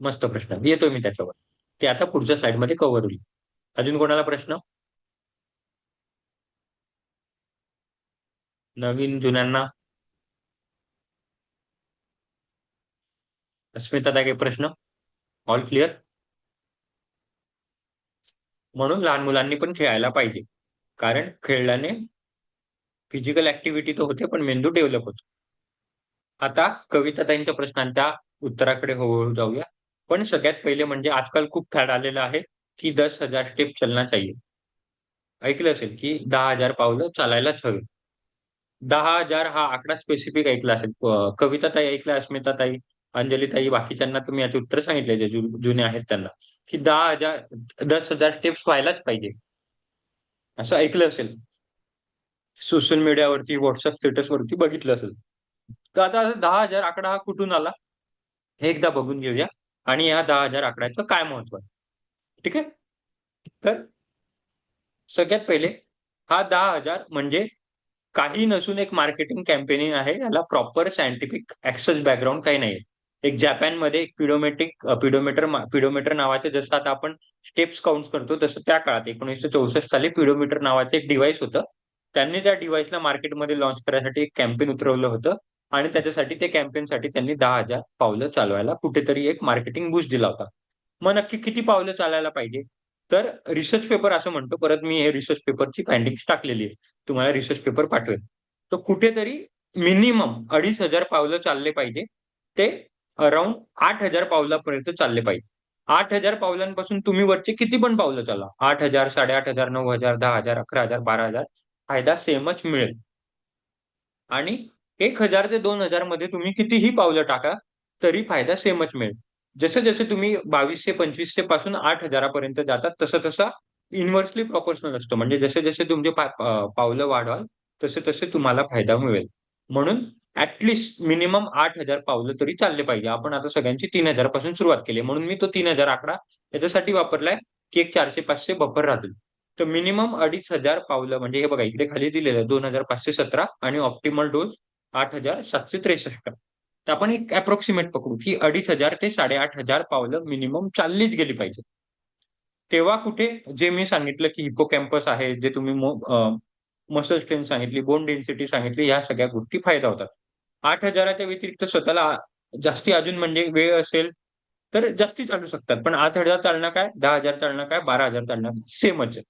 मस्त प्रश्न. येतोय मी त्याच्यावर. ते आता पुढच्या स्लाइडमध्ये कव्हर होईल. अजून कोणाला प्रश्न? नवीन जुन्यांना? अस्मिता काही प्रश्न? All clear? म्हणून लहान मुलांनी पण खेळायला पाहिजे. कारण खेळल्याने फिजिकल ऍक्टिव्हिटी तर होते पण मेंदू डेव्हलप होतो. आता कविताताईंच्या प्रश्नांच्या उत्तराकडे हळूहळू जाऊया. पण सगळ्यात पहिले म्हणजे आजकाल खूप फॅड आलेलं आहे की 10,000 स्टेप चलना चाहिए. ऐकलं असेल की 10,000 पावलं चालायलाच हवे. 10,000 हा आकडा स्पेसिफिक ऐकला असेल. कविताताई ऐकला, अस्मिताताई, अंजलीताई, बाकीच्यांना तुम्ही याचे उत्तर सांगितले जे जुने आहेत त्यांना, की 10,000 स्टेप्स व्हायलाच पाहिजे. असं ऐकलं असेल. सोशल मीडियावरती, व्हॉट्सअप स्टेटसवरती बघितलं असेल. तर आता 10,000 आकडा हा कुठून आला? हे एकदा बघून घेऊया आणि या 10,000 आकड्याचं काय महत्व आहे. ठीक आहे? तर सगळ्यात पहिले हा 10,000 म्हणजे काही नसून एक मार्केटिंग कॅम्पेनिंग आहे. याला प्रॉपर सायंटिफिक ऍक्सेस बॅकग्राऊंड काही नाहीये. एक जपानमध्ये एक पिडोमीटर नावाचे, जसं आता आपण स्टेप्स काउंट करतो तसं त्या काळात 1964 साली पिडोमीटर नावाचं एक डिव्हाइस होतं. त्यांनी त्या डिव्हाइसला मार्केटमध्ये लॉन्च करायसाठी एक कॅम्पेन उतरवलं होतं आणि त्याच्यासाठी ते कॅम्पेनसाठी त्यांनी 10,000 पावलं चालवायला कुठेतरी एक मार्केटिंग बूस्ट दिला होता. मग नक्की किती पावलं चालायला पाहिजे? तर रिसर्च पेपर असं म्हणतो, परत मी हे रिसर्च पेपरची फाइंडिंग्स टाकलेली आहे. तुम्हाला रिसर्च पेपर पाठवेल. तर कुठेतरी मिनिमम 2,500 पावलं चालले पाहिजे. ते अराउंड 8,000 पावलापर्यंत चालले पाहिजे. 8,000 पावलांपासून तुम्ही वरचे किती पण पावलं चाला. 8,000, 8,500, 9,000, 10,000, 11,000, 12,000 फायदा सेमच मिळेल. आणि 1,000 ते 2,000 मध्ये तुम्ही कितीही पावलं टाका, तरी फायदा सेमच मिळेल. जसे-जसे तुम्ही 2200-2500 पासून 8,000 पर्यंत जातात, तसं-तसं इन्व्हर्सली प्रपोर्शनल असतं. म्हणजे जसे-जसे तुमचे पावलं वाढवाल, तसे-तसे तुम्हाला फायदा मिळेल. म्हणून मिनिमम 8,000 पावलं तरी चालले पाहिजे. आपण आता सगळ्यांची 3,000 पासून सुरुवात केली. म्हणून मी तो 3,000 आकडा याच्यासाठी वापरलाय, की एक 400-500 बफर राहतील. तर मिनिमम 2,500 पावलं म्हणजे हे बघा इकडे खाली दिलेलं आहे 2,517 आणि ऑप्टिमल डोज 8,763. तर आपण एक अप्रॉक्सिमेट पकडू, की 2,500 ते 8,500 पावलं मिनिमम चाललीच गेली पाहिजे. तेव्हा कुठे जे मी सांगितलं, की हिपोकॅम्पस आहे, जे तुम्ही मसल स्ट्रेंथ सांगितली, बोन डेन्सिटी सांगितली, ह्या सगळ्या गोष्टी फायदा होतात. 8,000 च्या व्यतिरिक्त स्वतःला जास्ती अजून म्हणजे वेळ असेल, तर जास्ती चालू शकतात. पण 8,000 चालणं काय, 10,000 चालणं काय, 12,000 चालणं सेमच आहे.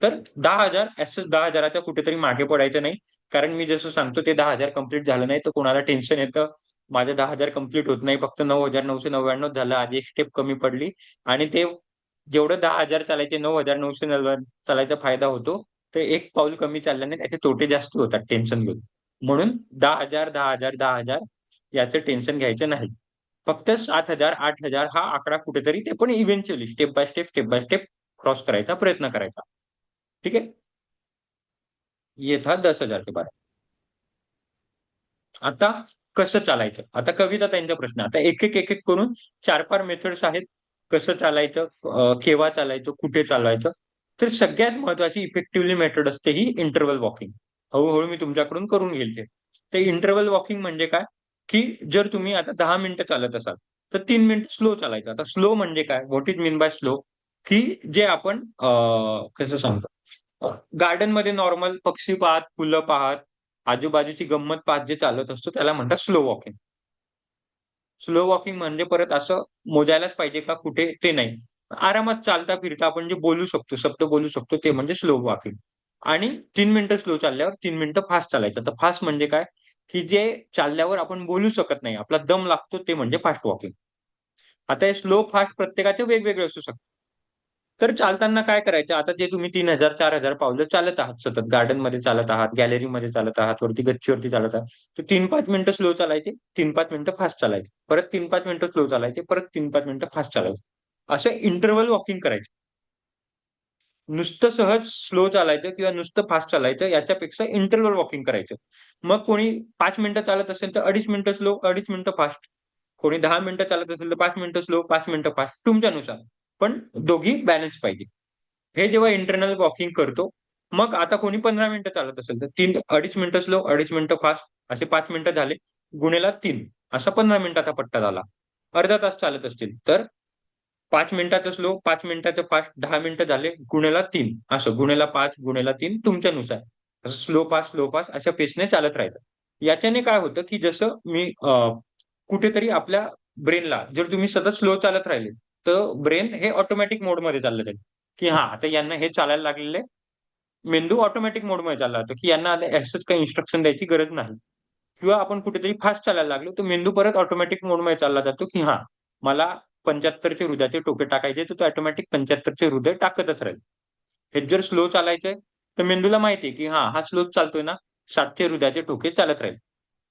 तर 10,000 ॲज 10,000 च्या कुठेतरी मागे पडायचं नाही. कारण मी जसं सांगतो ते 10,000 कंप्लीट झालं नाही, तर कोणाला टेन्शन येतं. माझे 10,000 कंप्लीट होत नाही. फक्त 9,999 झालं. आधी एक स्टेप कमी पडली आणि ते जेवढं 10,000 चालायचे 9,999 चालायचा फायदा होतो. तर एक पाऊल कमी चालल्याने त्याचे तोटे जास्त होतात टेन्शन घेऊन. म्हणून 10,000, 10,000, 10,000 याचं टेन्शन घ्यायचं नाही. फक्त 7,000, 8,000 हा आकडा कुठेतरी ते पण eventually step by step cross करायचा प्रयत्न करायचा. ठीक आहे? ये था 10,000 के बारे में. आता कसं चालायचं? आता कविता त्यांचा प्रश्न. आता एक-एक करून 4-5 मेथड्स आहेत. कसं चालायचं, केव्हा चालायचं, कुठे चालवायचं. तर सगळ्यात महत्त्वाची इफेक्टिव्हली मेथड असते ही इंटरव्हल वॉकिंग. हळू-हळू मी तुमच्याकडून करून घेईल ते. ते इंटरव्हल वॉकिंग म्हणजे काय? की जर तुम्ही आता 10 मिनिटं चालत असाल, तर 3 मिनिटं स्लो चालायचं. आता स्लो म्हणजे काय? What is mean by slow? की जे आपण कसं सांगतो? गार्डन मध्ये नॉर्मल पक्षी पाहत, फुलं पाहत, आजूबाजूची गंमत पाहत जे चालत असतो त्याला म्हणतात स्लो वॉकिंग. स्लो वॉकिंग म्हणजे परत असं मोजायलाच पाहिजे का कुठे ते नाही. आरामात चालता फिरता आपण जे बोलू शकतो, शब्द बोलू शकतो ते म्हणजे स्लो वॉकिंग. आणि 3 मिनिटं स्लो चालल्यावर 3 मिनिटं फास्ट चालायचं. तर फास्ट म्हणजे काय, की जे चालल्यावर आपण बोलू शकत नाही, आपला दम लागतो ते म्हणजे फास्ट वॉकिंग. आता हे स्लो फास्ट प्रत्येकाचे वेगवेगळे असू शकतात. तर चालताना काय करायचं, आता जे तुम्ही 3,000 4,000 पावलं चालत आहात सतत, गार्डनमध्ये चालत आहात, गॅलरीमध्ये चालत आहात, वरती गच्चीवरती चालत आहात, तर 3-5 मिनिटं स्लो चालायचे, 3-5 मिनिटं फास्ट चालायचे, परत 3-5 मिनिटं स्लो चालायचे, परत 3-5 मिनिटं फास्ट चालायचे. असं इंटरव्हल वॉकिंग करायचं. नुसतं सहज स्लो चालायचं किंवा नुसतं फास्ट चालायचं याच्यापेक्षा इंटरव्हल वॉकिंग करायचं. मग कोणी 5 मिनिटं चालत असेल तर 2.5 मिनिटं स्लो, 2.5 मिनिटं फास्ट. कोणी 10 मिनिटं चालत असेल तर 5 मिनिटं स्लो, 5 मिनिटं फास्ट तुमच्यानुसार. पण दोघी बॅलन्स पाहिजे. हे जेव्हा इंटरनल वॉकिंग करतो, मग आता कोणी 15 मिनिटं चालत असेल तर 2.5 मिनिटं स्लो, 2.5 मिनिटं फास्ट असे 5 मिनिटं झाले. गुणेला 3 असा 15 मिनिटाचा पट्टा झाला. अर्धा तास चालत असतील तर 5 मिनिटाचं स्लो, 5 मिनिटाचं फास्ट, 10 मिनिटं झाले, गुणेला 3 असं गुणेला 5, गुणेला 3 तुमच्यानुसार. असं स्लो फास्ट अशा पेसने चालत राहायचं. याच्याने काय होतं, की जसं मी कुठेतरी आपल्या ब्रेनला जर तुम्ही सतत स्लो चालत राहिले, तर ब्रेन हे ऑटोमॅटिक मोडमध्ये चाललं जाईल, की हां, आता यांना हे चालायला लागलेलं आहे. मेंदू ऑटोमॅटिक मोडमध्ये चालला जातो, की यांना आता असंच काही इन्स्ट्रक्शन द्यायची गरज नाही. किंवा आपण कुठेतरी फास्ट चालायला लागलो, तर मेंदू परत ऑटोमॅटिक मोडमध्ये चालला जातो, की हां, मला 75 चे हृदयाचे ठोके टाकायचे, तर तो ऑटोमॅटिक 75 चे हृदय टाकतच राहील. हेच जर स्लो चालायचंय, तर मेंदूला माहिती आहे, की हां, हा स्लोच चालतोय ना, 60 चे हृदयाचे ठोके चालत राहील.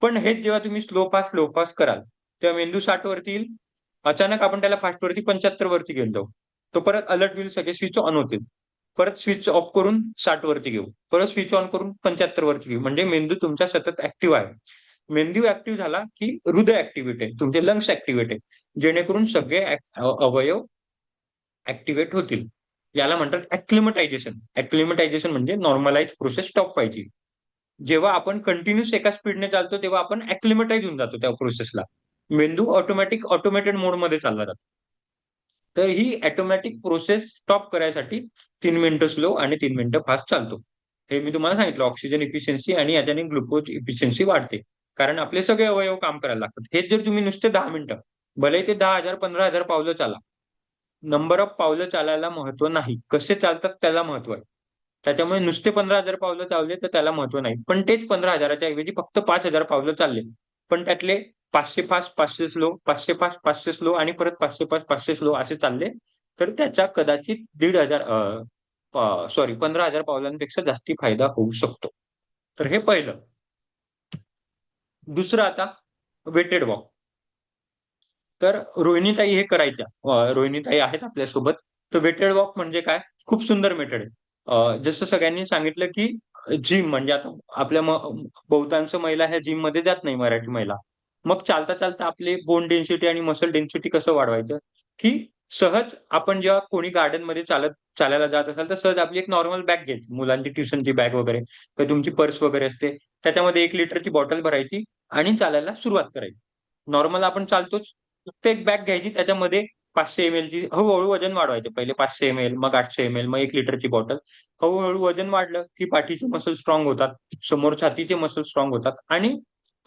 पण हेच जेव्हा तुम्ही स्लो फास्ट कराल, तेव्हा मेंदू 60 वरती येईल. अचानक आपण त्याला फास्ट वरती 75 वरती घेऊन जाऊ. तो परत अलर्ट होईल, सगळे स्विच ऑन होतील. परत स्विच ऑफ करून 60 वरती घेऊ. परत स्विच ऑन करून 75 वरती घेऊ. म्हणजे मेंदू तुमचा सतत ॲक्टिव्ह आहे. मेंदू ॲक्टिव्ह झाला, की हृदय ॲक्टिव्हेट आहे. तुमचे लंग्स ॲक्टिव्हेट आहे. जेणेकरून सगळे अवयव ॲक्टिव्हेट होतील. याला म्हणतात ॲक्लिमटायझेशन. ॲक्लिमटायझेशन म्हणजे नॉर्मलाइज प्रोसेस स्टॉप व्हायची. जेव्हा आपण कंटिन्यूअस एका स्पीडने चालतो, तेव्हा आपण ॲक्लिमटाइज होऊन जातो त्या प्रोसेसला. मेंदू ऑटोमॅटेड मोडमध्ये चालला जातो. तर ही ऑटोमॅटिक प्रोसेस स्टॉप करायसाठी 3 मिनिटं स्लो आणि 3 मिनिटं फास्ट चालतो. हे मी तुम्हाला सांगितलं ऑक्सिजन इफिशियन्सी आणि याच्याने ग्लुकोज इफिशियन्सी वाढते. कारण आपले सगळे अवयव काम करायला लागतात. हेच जर तुम्ही नुसते 10 मिनिटं, भलेही ते 10,000 15,000 पावलं चाला. नंबर ऑफ पावलं चालायला महत्त्व नाही. कसे चालतात त्याला महत्त्व आहे. त्याच्यामुळे नुसते 15,000 पावलं चालले तर त्याला महत्त्व नाही. पण तेच 15,000 च्या ऐवजी फक्त 5,000 पावलं चालले. पण त्यातले 500 फास्ट, 500 स्लो, 500 फास्ट, 500 स्लो आणि परत 500 फास्ट, 500 स्लो असे चालले, तर त्याचा कदाचित 1,500 सॉरी 15,000 पावलांपेक्षा जास्ती फायदा होऊ शकतो. तर हे पहिलं. दुसरं आता वेटेड वॉक. तर रोहिणीताई हे करायच्या. रोहिणीताई आहेत आपल्यासोबत. तर वेटेड वॉक म्हणजे काय? खूप सुंदर मेथड आहे. जसं सगळ्यांनी सांगितलं, की जिम म्हणजे आता आपल्या बहुतांश महिला ह्या जिममध्ये जात नाही, मराठी महिला. मग चालता-चालता आपले बोन डेन्सिटी आणि मसल डेन्सिटी कसं वाढवायचं? की सहज आपण जेव्हा कोणी गार्डनमध्ये चालायला जात असाल, तर सहज आपली एक नॉर्मल बॅग घ्यायची. मुलांची ट्युशनची बॅग वगैरे, तर तुमची पर्स वगैरे असते. त्याच्यामध्ये 1 लिटरची बॉटल भरायची आणि चालायला सुरुवात करायची. नॉर्मल आपण चालतोच. फक्त एक बॅग घ्यायची त्याच्यामध्ये 500 एम-एलची हळू-हळू वजन वाढवायचं. पहिले 500 एम-एल, मग 800 एम-एल, मग 1 लिटरची बॉटल. हळू-हळू वजन वाढलं, की पाठीचे मसल स्ट्रॉंग होतात, समोर छातीचे मसल स्ट्रॉंग होतात आणि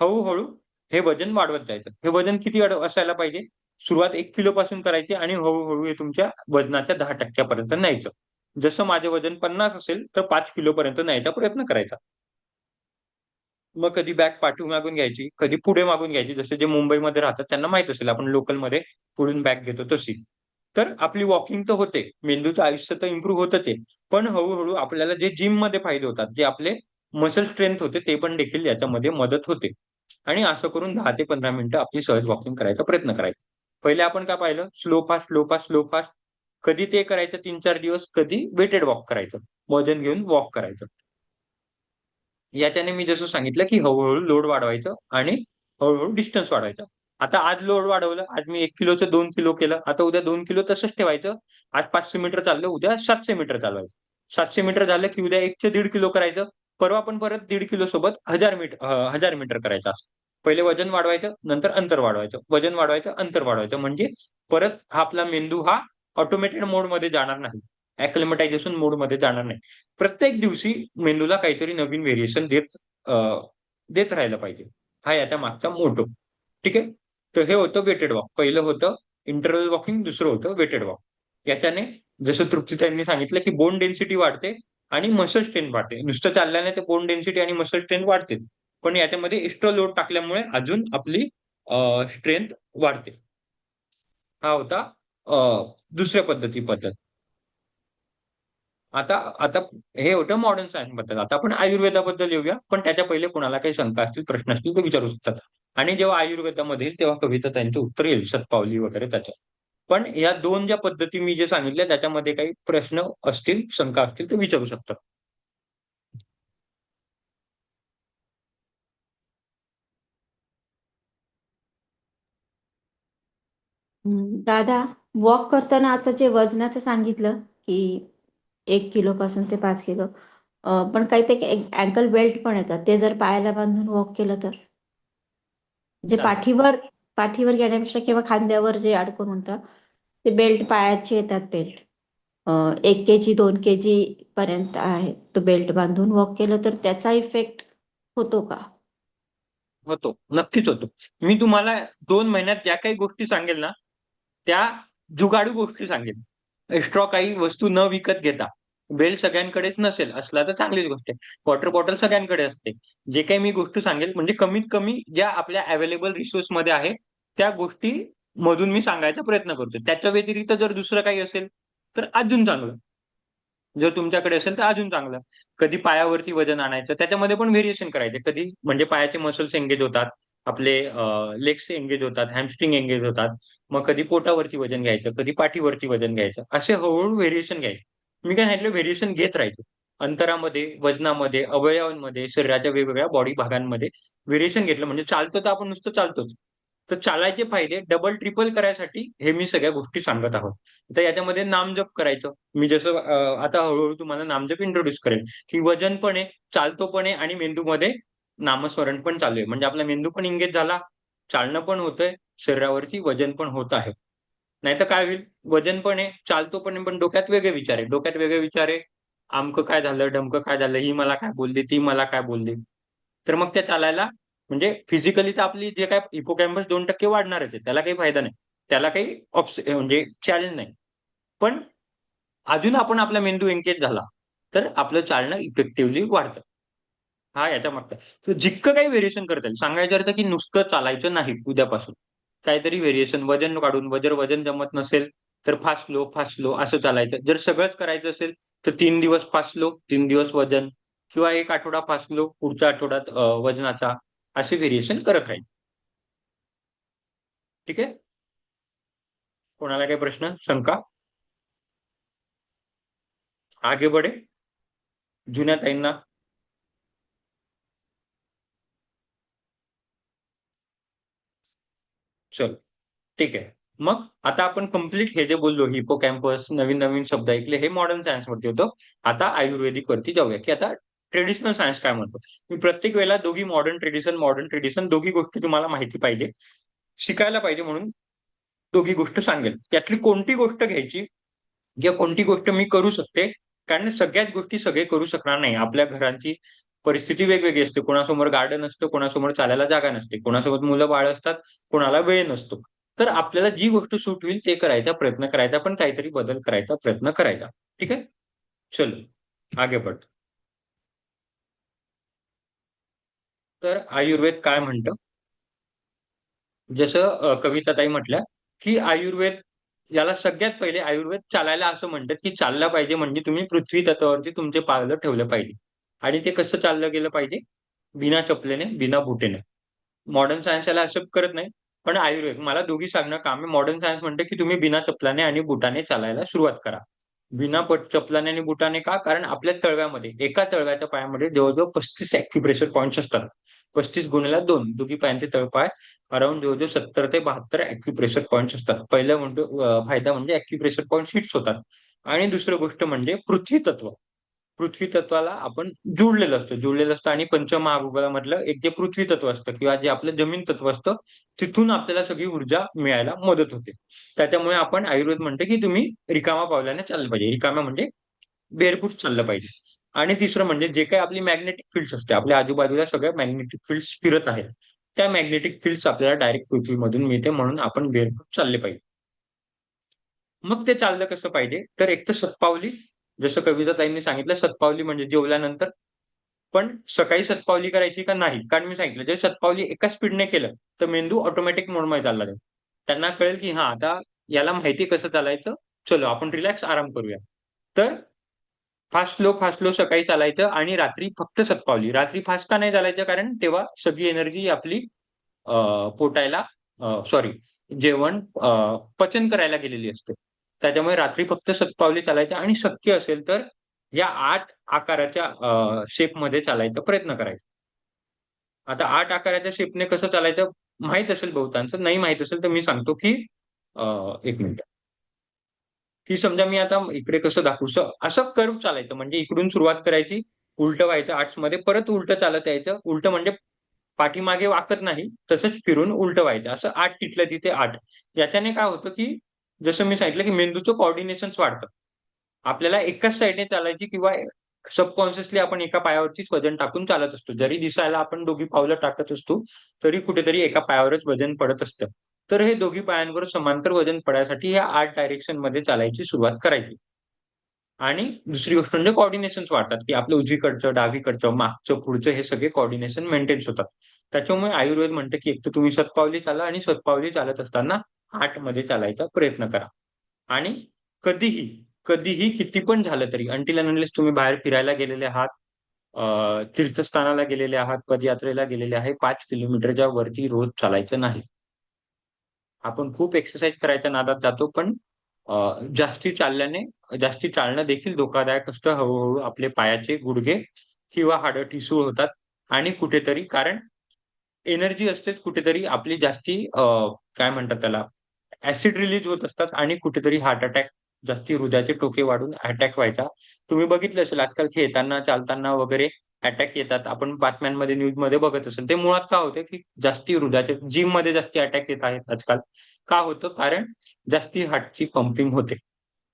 हळू हे वजन वाढवत जायचं. हे वजन किती असायला पाहिजे? सुरुवात 1 किलोपासून करायची आणि हळू हे तुमच्या वजनाच्या 10% पर्यंत न्यायचं. जसं माझं वजन 50 असेल, तर 5 किलोपर्यंत न्यायचा प्रयत्न करायचा. मग कधी बॅग पाठीमागून घ्यायची, कधी पुढे मागून घ्यायची. जसे जे मुंबईमध्ये राहतात त्यांना माहीत असेल आपण लोकलमध्ये पुढून बॅग घेतो तशी. तर आपली वॉकिंग तर होते, मेंदूचं आयुष्य तर इम्प्रूव्ह होतच आहे. पण हळू आपल्याला जे जिममध्ये फायदे होतात, जे आपले मसल स्ट्रेंथ होते ते पण देखील याच्यामध्ये मदत होते. आणि असं करून 10 ते 15 मिनिटं आपली सहज वॉकिंग करायचा प्रयत्न करायचा. पहिले आपण काय पाहिलं? Slow fast. कधी ते करायचं 3-4 दिवस, कधी वेटेड वॉक करायचं. वजन घेऊन वॉक करायचं. याच्याने मी जसं सांगितलं, की हळू लोड वाढवायचं आणि हळू डिस्टन्स वाढवायचा. आता आज लोड वाढवलं, आज मी 1 किलोचं 2 किलो केलं. आता उद्या 2 किलो तसंच ठेवायचं. आज 500 मीटर चाललं, उद्या 700 मीटर चालवायचं. 700 मीटर झालं, की उद्या 1 चे 1.5 किलो करायचं. परवा पण परत 1.5 किलो सोबत 1000 मीटर करायचं असं. पहिले वजन वाढवायचं, नंतर अंतर वाढवायचं. वजन वाढवायचं, अंतर वाढवायचं. म्हणजे परत हा आपला मेंदू हा ऑटोमेटेड मोडमध्ये जाणार नाही. ऍक्लिमटायझेशन मोडमध्ये जाणार नाही. प्रत्येक दिवशी मेंदूला काहीतरी नवीन व्हेरिएशन देत राहायला पाहिजे. हा याच्या मागचा मोटो. ठीक आहे. तर हे होतं वेटेड वॉक. पहिलं होतं इंटरव्हल वॉकिंग, दुसरं होतं वेटेड वॉक. याच्याने जसं तृप्तीताईंनी सांगितलं की बोन डेन्सिटी वाढते आणि मसल स्ट्रेंथ वाढते. नुसतं चालल्याने ते बोन डेन्सिटी आणि मसल स्ट्रेंथ वाढते, पण याच्यामध्ये एक्स्ट्रा लोड टाकल्यामुळे अजून आपली स्ट्रेंथ वाढते. हा होता दुसऱ्या पद्धत. आता आता हे होतं मॉडर्न सायन्स बद्दल. आता आपण आयुर्वेदाबद्दल येऊया, पण त्याच्या पहिले कोणाला काही शंका असतील, प्रश्न असतील तर विचारू शकतात. आणि जेव्हा आयुर्वेदामध्ये येईल तेव्हा कविता त्यांचं उत्तर येईल, शतपावली वगैरे त्याच्या. पण या दोन ज्या पद्धती मी जे सांगितल्या त्याच्यामध्ये काही प्रश्न असतील, शंका असतील तर विचारू शकतात. दादा, वॉक करताना आता जे वजनाचं सांगितलं की 1 किलो पासून ते 5 किलो, पण काही ते अँकल बेल्ट पण येतात, ते जर पायाला बांधून वॉक केलं तर, जे चालेल. पाठीवर घेण्यापेक्षा किंवा खांद्यावर जे अडकून म्हणतात ते बेल्ट, पायाचे येतात बेल्ट. 1 kg 2 kg पर्यंत आहे, तो बेल्ट बांधून वॉक केलं तर त्याचा इफेक्ट होतो का? होतो, नक्कीच होतो. मी तुम्हाला 2 महिन्यात ज्या काही गोष्टी सांगेल ना, त्या जुगाडू गोष्टी सांगेन. एक्स्ट्रा काही वस्तू न विकत घेता. बेल्ट सगळ्यांकडेच नसेल, असला तर चांगलीच गोष्ट आहे. वॉटर बॉटल सगळ्यांकडे असते. जे काही मी गोष्ट सांगेल म्हणजे कमीत कमी ज्या आपल्या अवेलेबल रिसोर्स मध्ये आहे त्या गोष्टी मधून मी सांगायचा प्रयत्न करतो. त्याच्या व्यतिरिक्त जर दुसरं काही असेल तर अजून चांगलं. जर तुमच्याकडे असेल तर अजून चांगलं. कधी पायावरती वजन आणायचं, त्याच्यामध्ये पण व्हेरिएशन करायचे. कधी म्हणजे पायाचे मसल्स एंगेज होतात, आपले लेग्स एंगेज होतात, हॅमस्ट्रिंग एंगेज होतात. मग कधी पोटावरती वजन घ्यायचं, कधी पाठीवरती वजन घ्यायचं, असे हळूहळू व्हेरिएशन घ्यायचे. मी काय सांगितलं, व्हेरिएशन घेत राहायचं. अंतरामध्ये, वजनामध्ये, अवयवांमध्ये, शरीराच्या वेगवेगळ्या बॉडी भागांमध्ये व्हेरिएशन घेतलं म्हणजे चालतं तर आपण नुसतं चालतोच. तर चालायचे फायदे डबल ट्रिपल करायसाठी हे मी सगळ्या गोष्टी सांगत आहोत. तर याच्यामध्ये नामजप करायचं. मी जसं आता हळूहळू तुम्हाला नामजप इंट्रोड्यूस करेल, की वजन पण आहे, चालतो पण आहे आणि मेंदूमध्ये नामस्मरण पण चालू आहे. म्हणजे आपला मेंदू पण एंगेज झाला, चालणं पण होतंय, शरीरावरती वजन पण होत आहे. नाहीतर काय होईल, वजन पण आहे, चालतो पण आहे, पण डोक्यात वेगळे विचार आहे. डोक्यात वेगळे विचार आहे, अमकं काय झालं, ढमकं काय झालं, ही मला काय बोलली, ती मला काय बोलली. तर मग त्या चालायला म्हणजे फिजिकली तर आपली जे काही हिपोकॅम्पस 2% वाढणारच आहे. त्याला काही फायदा नाही. त्याला काही म्हणजे चॅलेंज नाही. पण अजून आपण आपला मेंदू एंगेज झाला, तर आपलं चालणं इफेक्टिव्हली वाढतं. हा याच्या मागचा. तर जितकं काही व्हेरिएशन करता येईल, सांगायचं अर्थ की नुसतं चालायचं नाही उद्यापासून. काहीतरी व्हेरिएशन वजन काढून, जर वजन जमत नसेल, तर फास्ट स्लो, फास्ट स्लो असं चालायचं. जर सगळंच करायचं असेल, तर 3 दिवस फास्ट स्लो, 3 दिवस वजन किंवा 1 आठवडा फास्ट स्लो, पुढच्या आठवड्यात वजनाचा, असे व्हेरिएशन करत राहायचे. ठीक आहे? कोणाला काही प्रश्न, शंका? आगे बढे. जुन्या ताईंना चलो, ठीक आहे. मग आता आपण कंप्लीट हे जे बोललो हिपोकॅम्पस, नवीन-नवीन शब्द ऐकले, हे मॉडर्न सायन्स वरती होतं. आता आयुर्वेदिक वरती जाऊया, की आता ट्रेडिशनल सायन्स काय म्हणतो. मी प्रत्येक वेळेला दोघी मॉडर्न ट्रेडिशन दोघी गोष्टी तुम्हाला माहिती पाहिजे, शिकायला पाहिजे म्हणून दोघी गोष्ट सांगेल. त्यातली कोणती गोष्ट घ्यायची किंवा कोणती गोष्ट मी करू शकते, कारण सगळ्याच गोष्टी सगळे करू शकणार नाही. आपल्या घरांची परिस्थिती वेगवेगळी असते. कोणासमोर गार्डन असतं, कोणासमोर चालायला जागा नसते, कोणासोबत मुलं-बाळ असतात, कोणाला वेळ नसतो. तर आपल्याला जी गोष्ट सूट होईल ते करायचा प्रयत्न करायचा, पण काहीतरी बदल करायचा प्रयत्न करायचा. ठीक आहे? चलो, आगे बढ़ते. तर आयुर्वेद काय म्हणतं? जसं कविताताई म्हटल्या, की आयुर्वेद, याला सगळ्यात पहिले आयुर्वेद चालायला असं म्हणतात, की चाललं पाहिजे म्हणजे तुम्ही पृथ्वी तत्वावरती तुमचे पावलं ठेवलं पाहिजे. आणि ते कसं चाललं गेलं पाहिजे? बिना चपलेने, बिना बुटेने. मॉडर्न सायन्स याला एक्सेप्ट करत नाही. पण आयुर्वेद, मला दोघी सांगणं काम आहे. मॉडर्न सायन्स म्हणते, की तुम्ही बिना चपलाने आणि बुटाने चालायला सुरुवात करा. बिना चपलाने आणि बुटाने का? कारण आपल्या तळव्यामध्ये, एका तळव्याच्या पायामध्ये जवळ-जवळ 35 ॲक्युप्रेशर पॉइंट्स असतात. 35 गुणिले 2 दोघी पायांचे तळपाय अराउंड जवळ-जवळ 70 ते 72 ॲक्युप्रेशर पॉइंट्स असतात. पहिला फायदा म्हणजे ॲक्युप्रेशर पॉइंट्स हिट्स होतात. आणि दुसरी गोष्ट म्हणजे पृथ्वी तत्व. पृथ्वी तत्वाला आपण जुळलेलं असतं आणि पंचमहाभूगोलामधलं एक जे पृथ्वी तत्व असतं किंवा जे आपलं जमीन तत्व असतं, तिथून आपल्याला सगळी ऊर्जा मिळायला मदत होते. त्याच्यामुळे आपण आयुर्वेद म्हणते, की तुम्ही रिकामा पावलाने चाललं पाहिजे. रिकाम्या म्हणजे बेरफूट चाललं पाहिजे. आणि तिसरं म्हणजे जे काही आपली मॅग्नेटिक फील्ड्स असते, आपल्या आजूबाजूला सगळ्या मॅग्नेटिक फील्ड्स फिरत आहेत. त्या मॅग्नेटिक फील्ड्स आपल्याला डायरेक्ट पृथ्वीमधून मिळते म्हणून आपण बेरफूट चालले पाहिजे. मग ते चाललं कसं पाहिजे? तर एक तर शतपावली, जसं कविताताईंनी सांगितलं शतपावली म्हणजे जेवल्यानंतर. पण सकाळी शतपावली करायची का नाही? कारण मी सांगितलं जर शतपावली एका स्पीडने केलं, तर मेंदू ऑटोमॅटिक मोडमध्ये चालला जाईल. त्यांना कळेल की हां, आता याला माहिती कसं चालायचं. चलो आपण रिलॅक्स आराम करूया. तर फास्ट स्लो सकाळी चालायचं आणि रात्री फक्त शतपावली. रात्री फास्ट का नाही चालायचं? कारण तेव्हा सगळी एनर्जी आपली अ, पोटायला सॉरी जेवण पचन करायला गेलेली असते. त्याच्यामुळे रात्री फक्त शतपावली चालायच्या आणि शक्य असेल तर या 8 आकाराच्या शेपमध्ये चालायचा प्रयत्न करायचा. आता 8 आकाराच्या शेपने कसं चालायचं माहीत असेल बहुतांचं. नाही माहीत असेल तर मी सांगतो की 1 मिनिट. की समजा मी आता इकडे कसं दाखवू? असं कर्व्ह चालायचं म्हणजे इकडून सुरुवात करायची, उलटं व्हायचं आर्ट्समध्ये, परत उलटं चालत यायचं. उलटं म्हणजे पाठीमागे वाकत नाही, तसंच फिरून उलटं व्हायचं. असं 8 तिथल्या तिथे 8. याच्याने काय होतं, की जसं मी सांगितलं, की मेंदूचं कोऑर्डिनेशन्स वाढतं. आपल्याला एकाच साइडने चालायची किंवा सबकॉन्शियसली आपण एका पायावरतीच वजन टाकून चालत असतो. जरी दिसायला आपण दोघी पावलं टाकत असतो, तरी कुठेतरी एका पायावरच वजन पडत असतं. तर हे दोघी पायांवर समांतर वजन पडायसाठी या 8 डायरेक्शनमध्ये चालायची सुरुवात करायची. आणि दुसरी गोष्ट म्हणजे कोऑर्डिनेशन्स वाढतात, की आपलं उजवीकडचं, डावीकडचं, मागचं, पुढचं हे सगळे कोऑर्डिनेशन मेंटेन्स होतात. त्याच्यामुळे आयुर्वेद म्हणतं, की एक तर तुम्ही शतपावली चाला आणि शतपावली चालत असताना 8 मध्ये चालायचा प्रयत्न करा. आणि कधीही, कधीही किती पण झालं तरी अनटिल अँड अनलेस तुम्ही बाहेर फिरायला गेलेले आहात, तीर्थस्थानाला गेलेले आहात, पदयात्रेला गेलेले आहे, 5 किलोमीटरच्या वरती रोज चालायचं नाही. आपण खूप एक्सरसाइज करायच्या नादात जातो, पण जास्ती चालल्याने जास्ती चालणं देखील धोकादायक असतं. हळू आपले पायाचे गुडघे किंवा हाडं ठिसूळ होतात आणि कुठेतरी कारण एनर्जी असतेच कुठेतरी आपली जास्ती काय म्हणतात त्याला ॲसिड रिलीज होत असतात आणि कुठेतरी हार्ट अटॅक, जास्ती हृदयाचे ठोके वाढून अटॅक व्हायचा. तुम्ही बघितलं असेल आजकाल खेळताना, चालताना वगैरे अटॅक येतात. आपण बातम्यांमध्ये, न्यूजमध्ये बघत असेल. ते मुळात का होते, की जास्ती हृदयाचे जिममध्ये जास्ती अटॅक येत आहेत आजकाल. का होतं? कारण जास्ती हार्टची पंपिंग होते.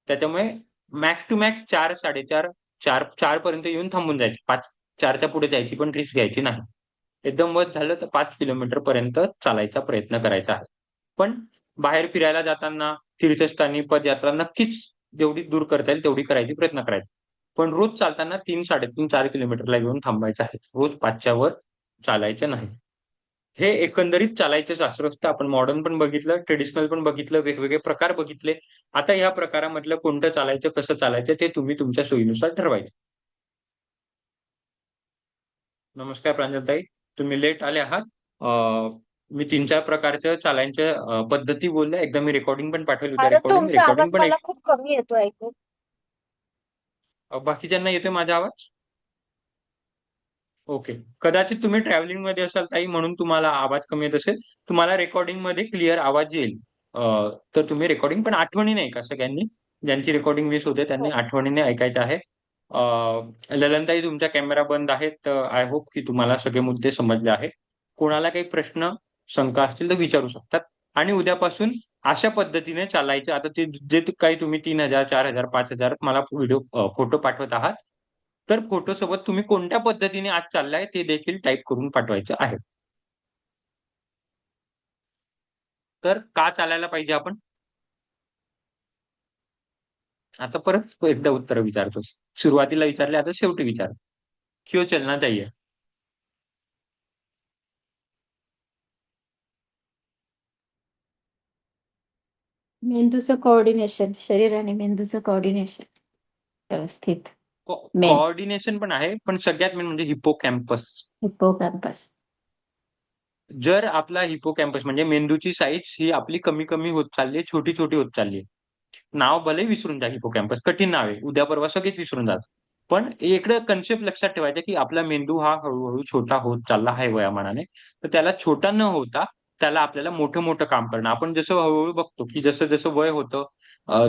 त्याच्यामुळे मॅक्स टू मॅक्स 4, 4.5, 4 पर्यंत येऊन थांबून जायचे. 5 4च्या पुढे जायची पण रिस्क घ्यायची नाही. एकदम वध झालं तर 5 किलोमीटर पर्यंत चालायचा प्रयत्न करायचा आहे. पण बाहेर फिरायला जाताना, तीर्थस्थानी, पदयात्रा नक्कीच जेवढी दूर करता येईल तेवढी करायची प्रयत्न करायचा. पण रोज चालताना 3, 3.5, 4 किलोमीटरला येऊन थांबायचं आहे. रोज 5च्या वर चालायचं नाही. हे एकंदरीत चालायचं शास्त्र असतं. आपण मॉडर्न पण बघितलं, ट्रेडिशनल पण बघितलं, वेगवेगळे प्रकार बघितले. आता ह्या प्रकारामधलं कोणतं चालायचं, कसं चालायचं ते तुम्ही तुमच्या सोयीनुसार ठरवायचं. नमस्कार प्रांजलताई. तुम्ही लेट आले आहात. मी 3-4 प्रकारच्या चालांच्या पद्धती बोलल्या. एकदा मी रेकॉर्डिंग पण पाठवली उद्या दादा रेकॉर्डिंग. तुमचा रेकॉर्डिंग आवाज पण मला खूप कमी येतो ऐकू. बाकीच्यांना येतोय माझा आवाज? ओके. कदाचित तुम्ही ट्रॅव्हलिंगमध्ये असाल ताई म्हणून तुम्हाला आवाज कमी येत असेल. तुम्हाला रेकॉर्डिंगमध्ये क्लिअर आवाज येईल. अ, तर तुम्ही रेकॉर्डिंग पण आठवणीने ऐका सगळ्यांनी. ज्यांची रेकॉर्डिंग मिस होते त्यांनी हो. आठवणीने ऐकायचं आहे. ललनताई तुमचा कॅमेरा बंद आहे. तर आय होप की तुम्हाला सगळे मुद्दे समजले आहेत. कोणाला काही प्रश्न, शंका असतील तर विचारू शकतात. आणि उद्यापासून अशा पद्धतीने चालायचं. आता ते जे काही तुम्ही 3,000, 4,000, 5,000 मला फोटो पाठवत आहात. तर फोटोसोबत तुम्ही कोणत्या पद्धतीने आज चाललाय ते देखील टाइप करून पाठवायचं आहे. तर का चालायला पाहिजे आपण? आता परत एकदा उत्तर विचारतो. सुरुवातीला विचारले आता शेवटी विचार. क्यों चलना चाहिए? मेंदूचं कोऑर्डिनेशन, शरीर आणि मेंदूचं कोऑर्डिनेशन व्यवस्थित. मेन कोऑर्डिनेशन पण आहे, पण सगळ्यात मेन म्हणजे हिपोकॅम्पस. हिप्पोकॅम्पस. जर आपला हिपोकॅम्पस म्हणजे मेंदूची साईज ही आपली कमी-कमी होत चालली आहे, छोटी-छोटी होत चालली आहे. नाव भले विसरून जा हिपोकॅम्पस, कठीण नाव आहे. उद्या परवा सगळेच विसरून जातात. पण इकडे कन्सेप्ट लक्षात ठेवायचा, की आपला मेंदू हा हळू छोटा होत चालला आहे वयामानाने. तर त्याला छोटा न होता त्याला आपल्याला मोठं मोठं काम करणं. आपण जसं हळूहळू बघतो की जसं जसं वय होतं,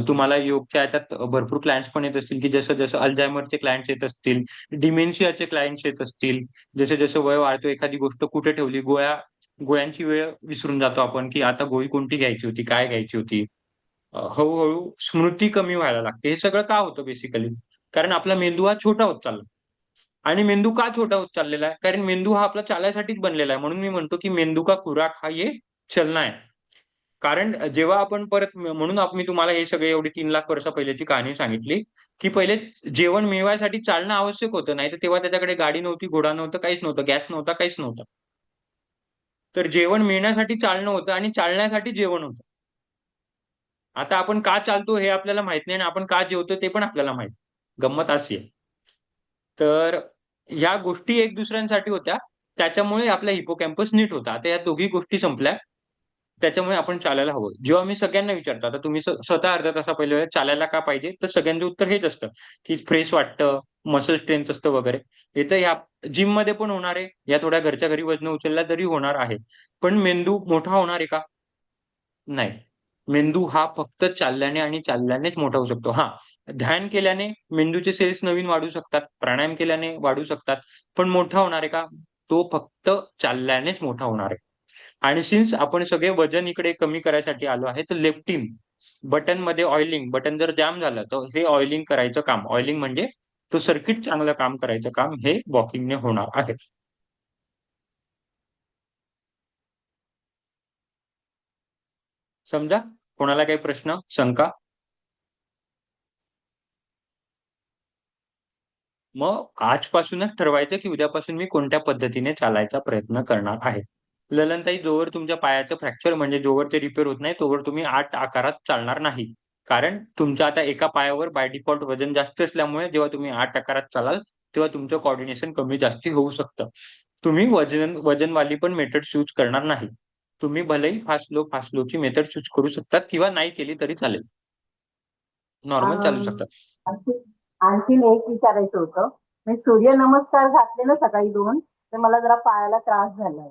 तुम्हाला योगच्या याच्यात भरपूर क्लायंट्स पण येत असतील की जसं जसं अल्झायमरचे क्लायंट्स येत असतील, डिमेन्शियाचे क्लायंट्स येत असतील. जसं जसं वय वाढतं, एखादी गोष्ट कुठे ठेवली, गोळ्यांची वेळ विसरून जातो आपण की आता गोळी कोणती घ्यायची होती, काय घ्यायची होती. हळू स्मृती कमी व्हायला लागते. हे सगळं का होतं बेसिकली? कारण आपला मेंदू हा छोटा होत चालला. आणि मेंदू का छोटा होत चाललेला आहे? कारण मेंदू हा आपला चालायसाठीच बनलेला आहे. म्हणून मी म्हणतो की मेंदू का खुराक हा ये चलना है. कारण जेव्हा आपण परत म्हणून मी तुम्हाला हे सगळे एवढी 3 लाख वर्ष पहिल्याची कहाणी सांगितली, की पहिले जेवण मिळवायसाठी चालणं आवश्यक होतं. नाहीतर तेव्हा त्याच्याकडे गाडी नव्हती, घोडा नव्हतं, काहीच नव्हतं, गॅस नव्हता, काहीच नव्हतं. तर जेवण मिळण्यासाठी चालणं होतं आणि चालण्यासाठी जेवण होतं. आता आपण का चालतो हे आपल्याला माहीत नाही आणि आपण का जेवतो ते पण आपल्याला माहीत. गंमत अशी आहे. तर ह्या गोष्टी एक दुसऱ्यांसाठी होत्या. त्याच्यामुळे आपला हिपोकॅम्पस नीट होता. आता या दोघी गोष्टी संपल्या. त्याच्यामुळे आपण चालायला हवं. जेव्हा मी सगळ्यांना विचारतो, आता तुम्ही स्वतः अर्धा तासापहिले चालायला का पाहिजे? तर सगळ्यांचं उत्तर हेच असतं, की फ्रेश वाटतं, मसल स्ट्रेंथ असतं वगैरे. हे तर ह्या जिममध्ये पण होणार आहे. या थोड्या घरच्या घरी वजन उचलल्या तरी होणार आहे. पण मेंदू मोठा होणार आहे का? नाही. मेंदू हा फक्त चालल्याने आणि चालल्यानेच मोठा होऊ शकतो. हां, ध्यान केल्याने मेंदूचे सेल्स नवीन वाढू शकतात, प्राणायाम केल्याने वाढू शकतात. पण मोठा होणार आहे का? तो फक्त चालल्यानेच मोठा होणार आहे. आणि सिन्स आपण सगळे वजन इकडे कमी करायसाठी आलो आहे, तर लेप्टिन बटनमध्ये ऑइलिंग, बटन जर जाम झालं, तर हे ऑइलिंग करायचं काम. ऑइलिंग म्हणजे तो सर्किट चांगलं काम करायचं काम हे वॉकिंगने होणार आहे. समजा? कोणाला काही प्रश्न, शंका? मग आजपासूनच ठरवायचं, की उद्यापासून मी कोणत्या पद्धतीने चालायचा प्रयत्न करणार आहे. ललनताई, जोवर तुमच्या पायाचं फ्रॅक्चर म्हणजे जोवर ते रिपेअर होत नाही, तोवर तुम्ही 8 आकारात चालणार नाही. कारण तुमच्या आता एका पायावर बाय डिफॉल्ट वजन जास्त असल्यामुळे जेव्हा तुम्ही 8 आकारात चालाल, तेव्हा तुमचं कोऑर्डिनेशन कमी-जास्ती होऊ शकतं. तुम्ही वजनवाली पण मेथड चूज करणार नाही. तुम्ही भलेही फास्ट स्लोची मेथड चूज करू शकतात किंवा नाही केली तरी चालेल. नॉर्मल चालू अं, शकतात. आणखी आणखीन एक विचारायचं होतं. मी सूर्यनमस्कार घातले ना सकाळी 2, तर मला जरा पायाला त्रास झालाय.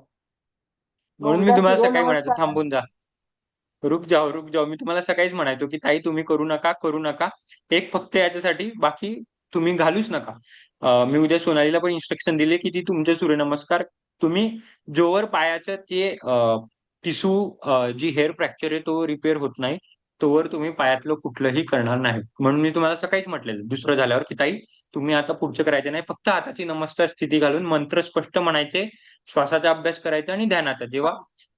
मग म्हणून मी उद्या तुम्हाला सकाळी म्हणायचो, सूर्यनमस्कार थांबून जा. रुक जाओ, रुक जाओ. मी तुम्हाला सकाळीच म्हणायचो, की ताई तुम्ही करू नका, करू नका. एक फक्त याच्यासाठी बाकी तुम्ही घालूच नका. मी उद्या सोनालीला पण इन्स्ट्रक्शन दिले, की ती तुमचे सूर्यनमस्कार तुम्ही जोवर पायाचं ते टिश्यू जी हेअर फ्रॅक्चर आहे तो रिपेअर होत नाही, तोवर तुम्ही पायातलं कुठलंही करणार नाही. म्हणून मी तुम्हाला सकाळीच म्हटलेलं दुसरं झाल्यावर, की ताई तुम्ही आता पुढचं करायचं नाही. फक्त हाताची नमस्कार स्थिती घालून मंत्र स्पष्ट म्हणायचे, श्वासाचा अभ्यास करायचा आणि ध्यानाचा. जेव्हा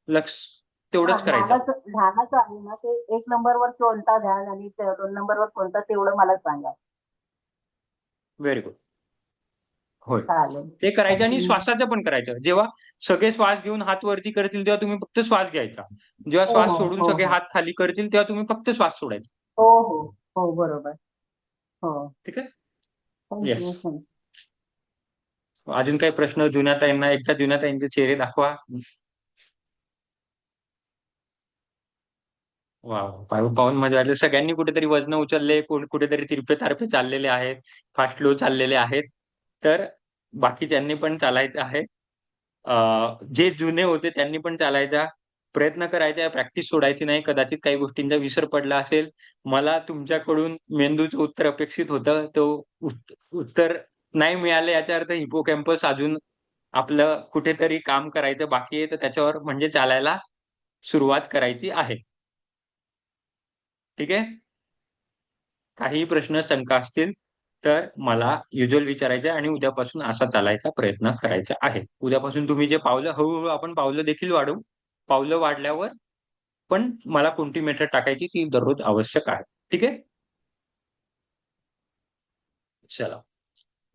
लक्ष हा तेवढंच करायचं. ध्यानाचं आहे ना, ते 1 नंबरवर कोणता ध्यान आणि 2 नंबरवर कोणता तेवढं मला सांगा. Very good. होय. चालेल. ते करायचं आणि आणखी श्वासाचं पण करायचं. जेव्हा सगळे श्वास घेऊन हात वरती करतील, तेव्हा तुम्ही फक्त श्वास घ्यायचा. जेव्हा हो श्वास हो सोडून हो सगळे हो हात खाली करतील, तेव्हा तुम्ही फक्त श्वास सोडायचा. हो हो हो बरोबर. हो. ठीक आहे? येस. थँक्यू. अजून काही प्रश्न जुन्या ताईंना? एकदा जुन्या ताईंचे चेहरे दाखवा. वाह! पाहून मजा वाटली. सगळ्यांनी कुठेतरी वजन उचलले, कोण कुठेतरी तिरपे-तारपे चाललेले आहेत, फास्ट स्लो चाललेले आहेत. तर बाकीच्यांनी पण चालायचं आहे. अ, जे जुने होते त्यांनी पण चालायचा प्रयत्न करायचा आहे, प्रॅक्टिस सोडायची नाही. कदाचित काही गोष्टींचा विसर पडला असेल. मला तुमच्याकडून मेंदूचं उत्तर अपेक्षित होतं. तो उत्तर नाही मिळालं याचा अर्थ हिपोकॅम्पस अजून आपलं कुठेतरी काम करायचं बाकी आहे, तर त्याच्यावर म्हणजे चालायला सुरुवात करायची आहे. ठीक आहे? काहीही प्रश्न, शंका असतील, तर मला युज्युअल विचारायचे आणि उद्यापासून असा चालायचा प्रयत्न करायचा आहे. उद्यापासून तुम्ही जे पावलं हळू आपण पावलं देखील वाढवू. पावलं वाढल्यावर पण मला कोणती मेथड टाकायची ती दररोज आवश्यक आहे. ठीक आहे? चला.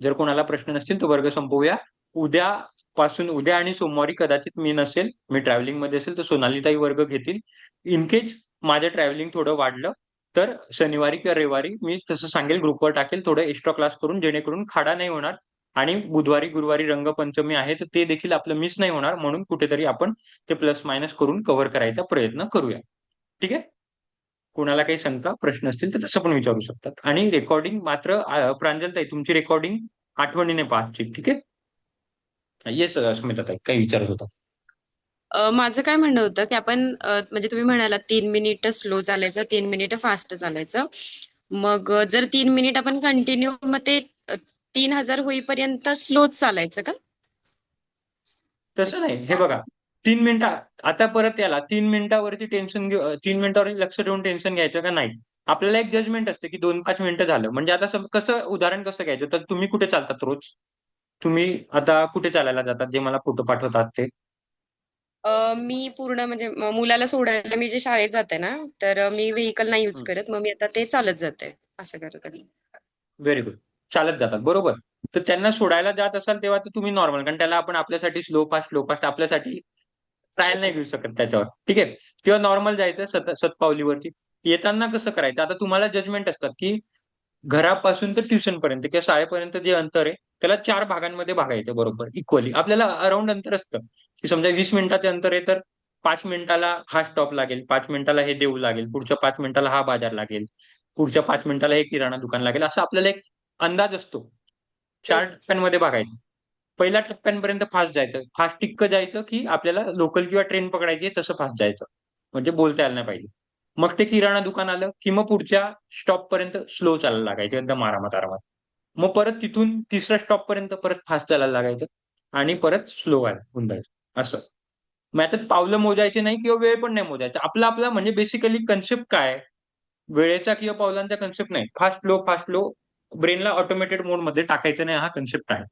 जर कोणाला प्रश्न नसतील तर वर्ग संपवूया. उद्या आणि सोमवारी कदाचित मी नसेल. मी ट्रॅव्हलिंगमध्ये असेल तर सोनालीताई वर्ग घेतील. इन केस माझं ट्रॅव्हलिंग थोडं वाढलं, तर शनिवारी किंवा रविवारी मी तसं सांगेल, ग्रुपवर टाकेल थोडं एक्स्ट्रा क्लास करून, जेणेकरून खाडा नाही होणार आणि बुधवारी, गुरुवारी रंगपंचमी आहे, तर ते देखील आपलं मिस नाही होणार. म्हणून कुठेतरी आपण ते प्लस मायनस करून कव्हर करायचा प्रयत्न करूया. ठीक आहे? कोणाला काही शंका, प्रश्न असतील तर तसं पण विचारू शकतात. आणि रेकॉर्डिंग मात्र प्रांजलताई तुमची रेकॉर्डिंग आठवणीने पाहायची. ठीक आहे? येस स्मिताताई काही विचारत होता. माझं काय म्हणणं होतं की आपण म्हणजे तुम्ही म्हणालात 3 मिनिटं स्लो चालायचं, 3 मिनिटं फास्ट चालायचं. मग जर 3 मिनिट आपण कंटिन्यू मग ते 3,000 होईपर्यंत स्लोच चालायचं का? तसं नाही. हे बघा, 3 मिनिटं आता परत याला 3 मिनिटावरती 3 मिनिटावरती लक्ष ठेवून टेन्शन घ्यायचं का नाही. आपल्याला एक जजमेंट असते की 2-5 मिनिटं झालं. म्हणजे आता कसं उदाहरण कसं घ्यायचं, तर तुम्ही कुठे चालतात रोज? तुम्ही आता कुठे चालायला जातात जे मला फोटो पाठवतात ते? मी पूर्ण म्हणजे मुलाला सोडायला मी जे शाळेत जाते ना, तर मी व्हेइकल नाही यूज करत. मग मी आता ते चालत जाते. असं करते. Very good. चालत जातात, बरोबर. तर त्यांना सोडायला जात असाल तेव्हा तर तुम्ही नॉर्मल, कारण त्याला आपण आपल्यासाठी स्लो फास्ट आपल्यासाठी ट्रायल नाही घेऊ शकत त्याच्यावर. ठीक आहे. किंवा नॉर्मल जायचं शतपावलीवरती. येताना कसं करायचं? आता तुम्हाला जजमेंट असतात, की घरापासून तर ट्युशन पर्यंत किंवा शाळेपर्यंत जे अंतर आहे, त्याला 4 भागांमध्ये भागायचं बरोबर इक्वली. आपल्याला अराउंड अंतर असतं, की समजा 20 मिनिटाचे अंतर आहे, तर 5 मिनिटाला हा स्टॉप लागेल, 5 मिनिटाला हे देऊळ लागेल, पुढच्या 5 मिनिटाला हा बाजार लागेल, पुढच्या 5 मिनिटाला हे किराणा दुकान लागेल. असं आपल्याला एक अंदाज असतो. 4 टप्प्यांमध्ये भागायचं. पहिल्या टप्प्यांपर्यंत फास्ट जायचं. फास्ट इतकं जायचं, की आपल्याला लोकल किंवा ट्रेन पकडायची आहे तसं फास्ट जायचं. म्हणजे बोलता यायला नाही पाहिजे. मग ते किराणा दुकान आलं, की मग पुढच्या स्टॉपपर्यंत स्लो चालायला लागायचं एकदम आरामात. मग परत तिथून तिसऱ्या स्टॉपपर्यंत परत फास्ट चालायला लागायचं आणि परत स्लो होऊन जायचं असं. मग याच्यात पावलं मोजायची नाही किंवा वेळ पण नाही मोजायचा. आपला म्हणजे बेसिकली कन्सेप्ट काय आहे? वेळेचा किंवा पावलांचा कन्सेप्ट नाही. फास्ट लो ब्रेनला ऑटोमेटेड मोडमध्ये टाकायचं नाही, हा कन्सेप्ट आहे.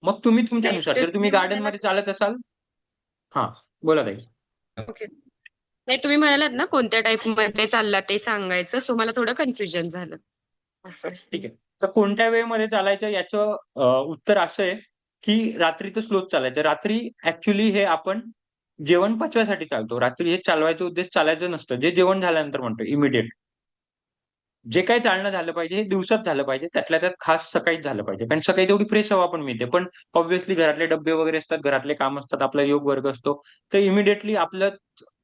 मग तुम्ही तुमच्यानुसार ते जर तुम्ही तुम्ही म्हणालात गार्डनमध्ये चालत असाल. हां, बोला ताई. ओके. नाही तुम्ही म्हणालात ना कोणत्या टाइप मध्ये चालला ते सांगायचं. सो मला थोडं कन्फ्युजन झालं. असं. ठीक आहे. तर कोणत्या वेळेमध्ये चालायचं याचं उत्तर असं आहे, की रात्री तर स्लोच चालायचं. रात्री ॲक्चुअली हे आपण जेवण पचवायसाठी चालतो. रात्री हे चालवायचा उद्देश चालायचं नसतं. जे जेवण झाल्यानंतर म्हणतो इमिडिएट. जे काही चालणं झालं पाहिजे हे दिवसात झालं पाहिजे. त्यातल्या त्यात खास सकाळीच झालं पाहिजे. कारण सकाळी तेवढी फ्रेश हवा पण मिळते. पण ऑब्व्हियसली घरातले डब्बे वगैरे असतात, घरातले काम असतात, आपला योग वर्ग असतो. तर इमिडिएटली आपलं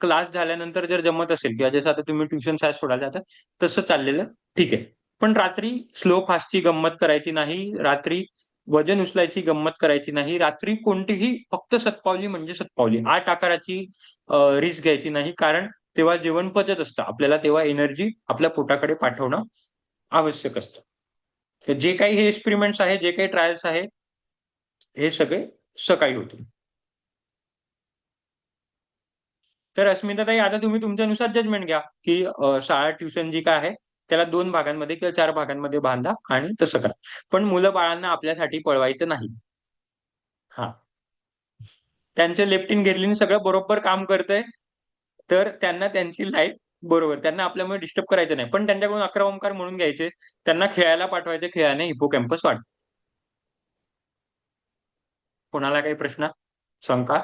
क्लास झाल्यानंतर जर जमत असेल किंवा जसं आता तुम्ही ट्युशन शाळेत सोडायला जाता, तसं चाललेलं ठीक आहे. पण रात्री स्लो फास्टची गंमत करायची नाही. रात्री वजन उचलायची गंमत करायची नाही. रात्री कोणतीही फक्त शतपावली म्हणजे शतपावली. 8 आकाराची रिस्क घ्यायची नाही. कारण तेव्हा जेवण पचत असतं. आपल्याला तेव्हा एनर्जी आपल्या पोटाकडे पाठवणं आवश्यक असतं. तर जे काही हे एक्सपेरिमेंट्स आहे, जे काही ट्रायल्स आहे, हे सगळे सकाळी होतील. तर अस्मिताताई आता तुम्ही तुमच्यानुसार जजमेंट घ्या, की शाळा ट्युशन जी काय आहे, त्याला 2 भागांमध्ये किंवा 4 भागांमध्ये बांधा आणि तसं करा. पण मुलं-बाळांना आपल्यासाठी पळवायचं नाही. हां. त्यांचं लेफ्ट-इन घेरलीन सगळं बरोबर काम करतंय, तर त्यांना त्यांची लाईफ बरोबर. त्यांना आपल्यामुळे डिस्टर्ब करायचं नाही. पण त्यांच्याकडून 11 ओंकार म्हणून घ्यायचे. त्यांना खेळायला पाठवायचे. खेळाने हिपोकॅम्पस वाढतं. कोणाला काही प्रश्न? शंका?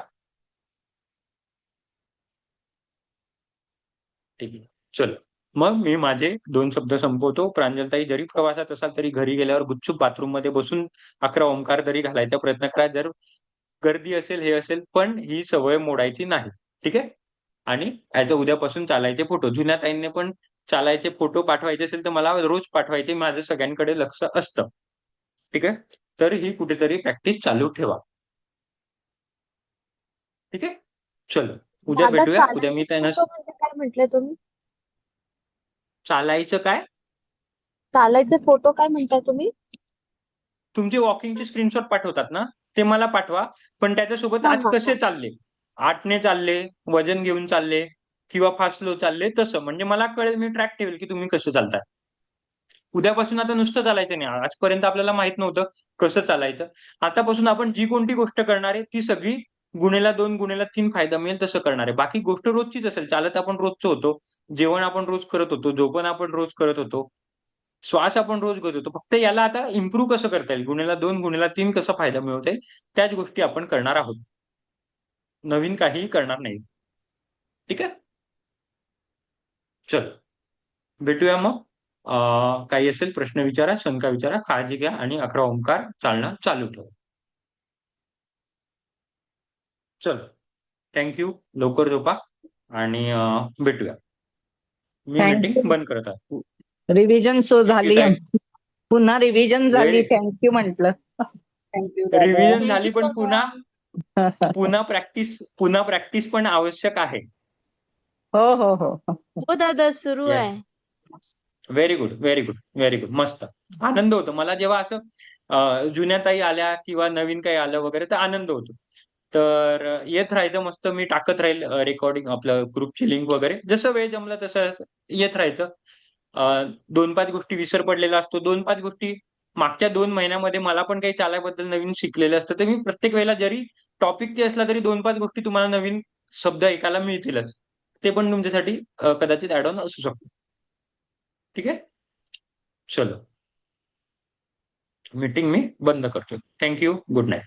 ठीक आहे. चलो. मग मी माझे 2 शब्द संपवतो. प्रांजलताई जरी प्रवासात असाल तरी घरी गेल्यावर गुपचूप बाथरूममध्ये बसून 11 ओंकार तरी घालायचा प्रयत्न करा. जर गर्दी असेल, हे असेल, पण ही सवय मोडायची नाही. ठीक आहे? आणि ॲज अ उद्यापासून चालायचे फोटो. जुन्या ताईंनी पण चालायचे फोटो पाठवायचे असेल तर मला रोज पाठवायचे. माझं सगळ्यांकडे लक्ष असतं. ठीक आहे? तर ही कुठेतरी प्रॅक्टिस चालू ठेवा. ठीक आहे? चलो. उद्या दादा भेटूया. उद्या चालायचे मी त्यांना फोटो म्हणजे काय म्हटले तुम्ही? चालायचं काय? चालायचे फोटो काय म्हणताय तुम्ही? तुमचे वॉकिंगचे स्क्रीनशॉट पाठवतात ना, ते मला पाठवा. पण त्याच्यासोबत हा आज हा कसे हा. चालले? 8ने चालले, वजन घेऊन चालले किंवा फास्ट स्लो चालले तसं. म्हणजे मला कळेल, मी ट्रॅक ठेवेल, की तुम्ही कसं चालताय. उद्यापासून आता नुसतं चालायचं नाही. आजपर्यंत आपल्याला माहीत नव्हतं कसं चालायचं. आतापासून आपण जी कोणती गोष्ट करणार आहे, ती सगळी गुणेला 2 गुणेला 3 फायदा मिळेल तसं करणार आहे. बाकी गोष्ट रोजचीच असेल. चालत आपण रोजचं होतो. जेवण आपण रोज करत होतो. झोपण आपण रोज करत होतो. श्वास आपण रोज घेत होतो. फक्त याला आता इम्प्रूव्ह कसं करता येईल? गुणेला 2 गुणेला 3 कसा फायदा मिळवता येईल? त्याच गोष्टी आपण करणार आहोत. नवीन काहीही करणार नाही. ठीक आहे? चलो. भेटूया मग. काही असेल प्रश्न विचारा, शंका विचारा. काळजी घ्या आणि 11 ओंकार चालणं चालू ठेवा. चलो. Thank you. लवकर झोपा आणि भेटूया. मी मीटिंग थँक्यू. बंद करत आहे. रिव्हिजन थँक यू झाली ताई. आमची. पुन्हा रिव्हिजन व्हेरी झाली. थँक्यू म्हटलं. थँक्यू दादा. रिव्हिजन थँक झाली यू पण पुन्हा दादा. पुन्हा प्रॅक्टिस पण आवश्यक आहे. हो हो हो हो दादा सुरू येस. आहे. Very good, very good, very good. मस्त. आनंद होतो मला जेव्हा असं जुन्या ताई आल्या किंवा नवीन काही आलं वगैरे तर आनंद होतो. तर येत राहायचं मस्त. मी टाकत राहील रेकॉर्डिंग आपलं ग्रुपची लिंक वगैरे. जसं वेळ जमलं तसं येत राहायचं. 2-5 गोष्टी विसर पडलेला असतो. 2-5 गोष्टी मागच्या 2 महिन्यामध्ये मला पण काही चालायबद्दल नवीन शिकलेलं असतं. तर मी प्रत्येक वेळेला जरी टॉपिक जे असला तरी 2-5 गोष्टी तुम्हाला नवीन शब्द ऐकायला मिळतीलच. ते पण तुमच्यासाठी कदाचित ॲड ऑन असू शकतो. ठीक आहे? चलो. मीटिंग मी बंद करतोय. Thank you. Good night.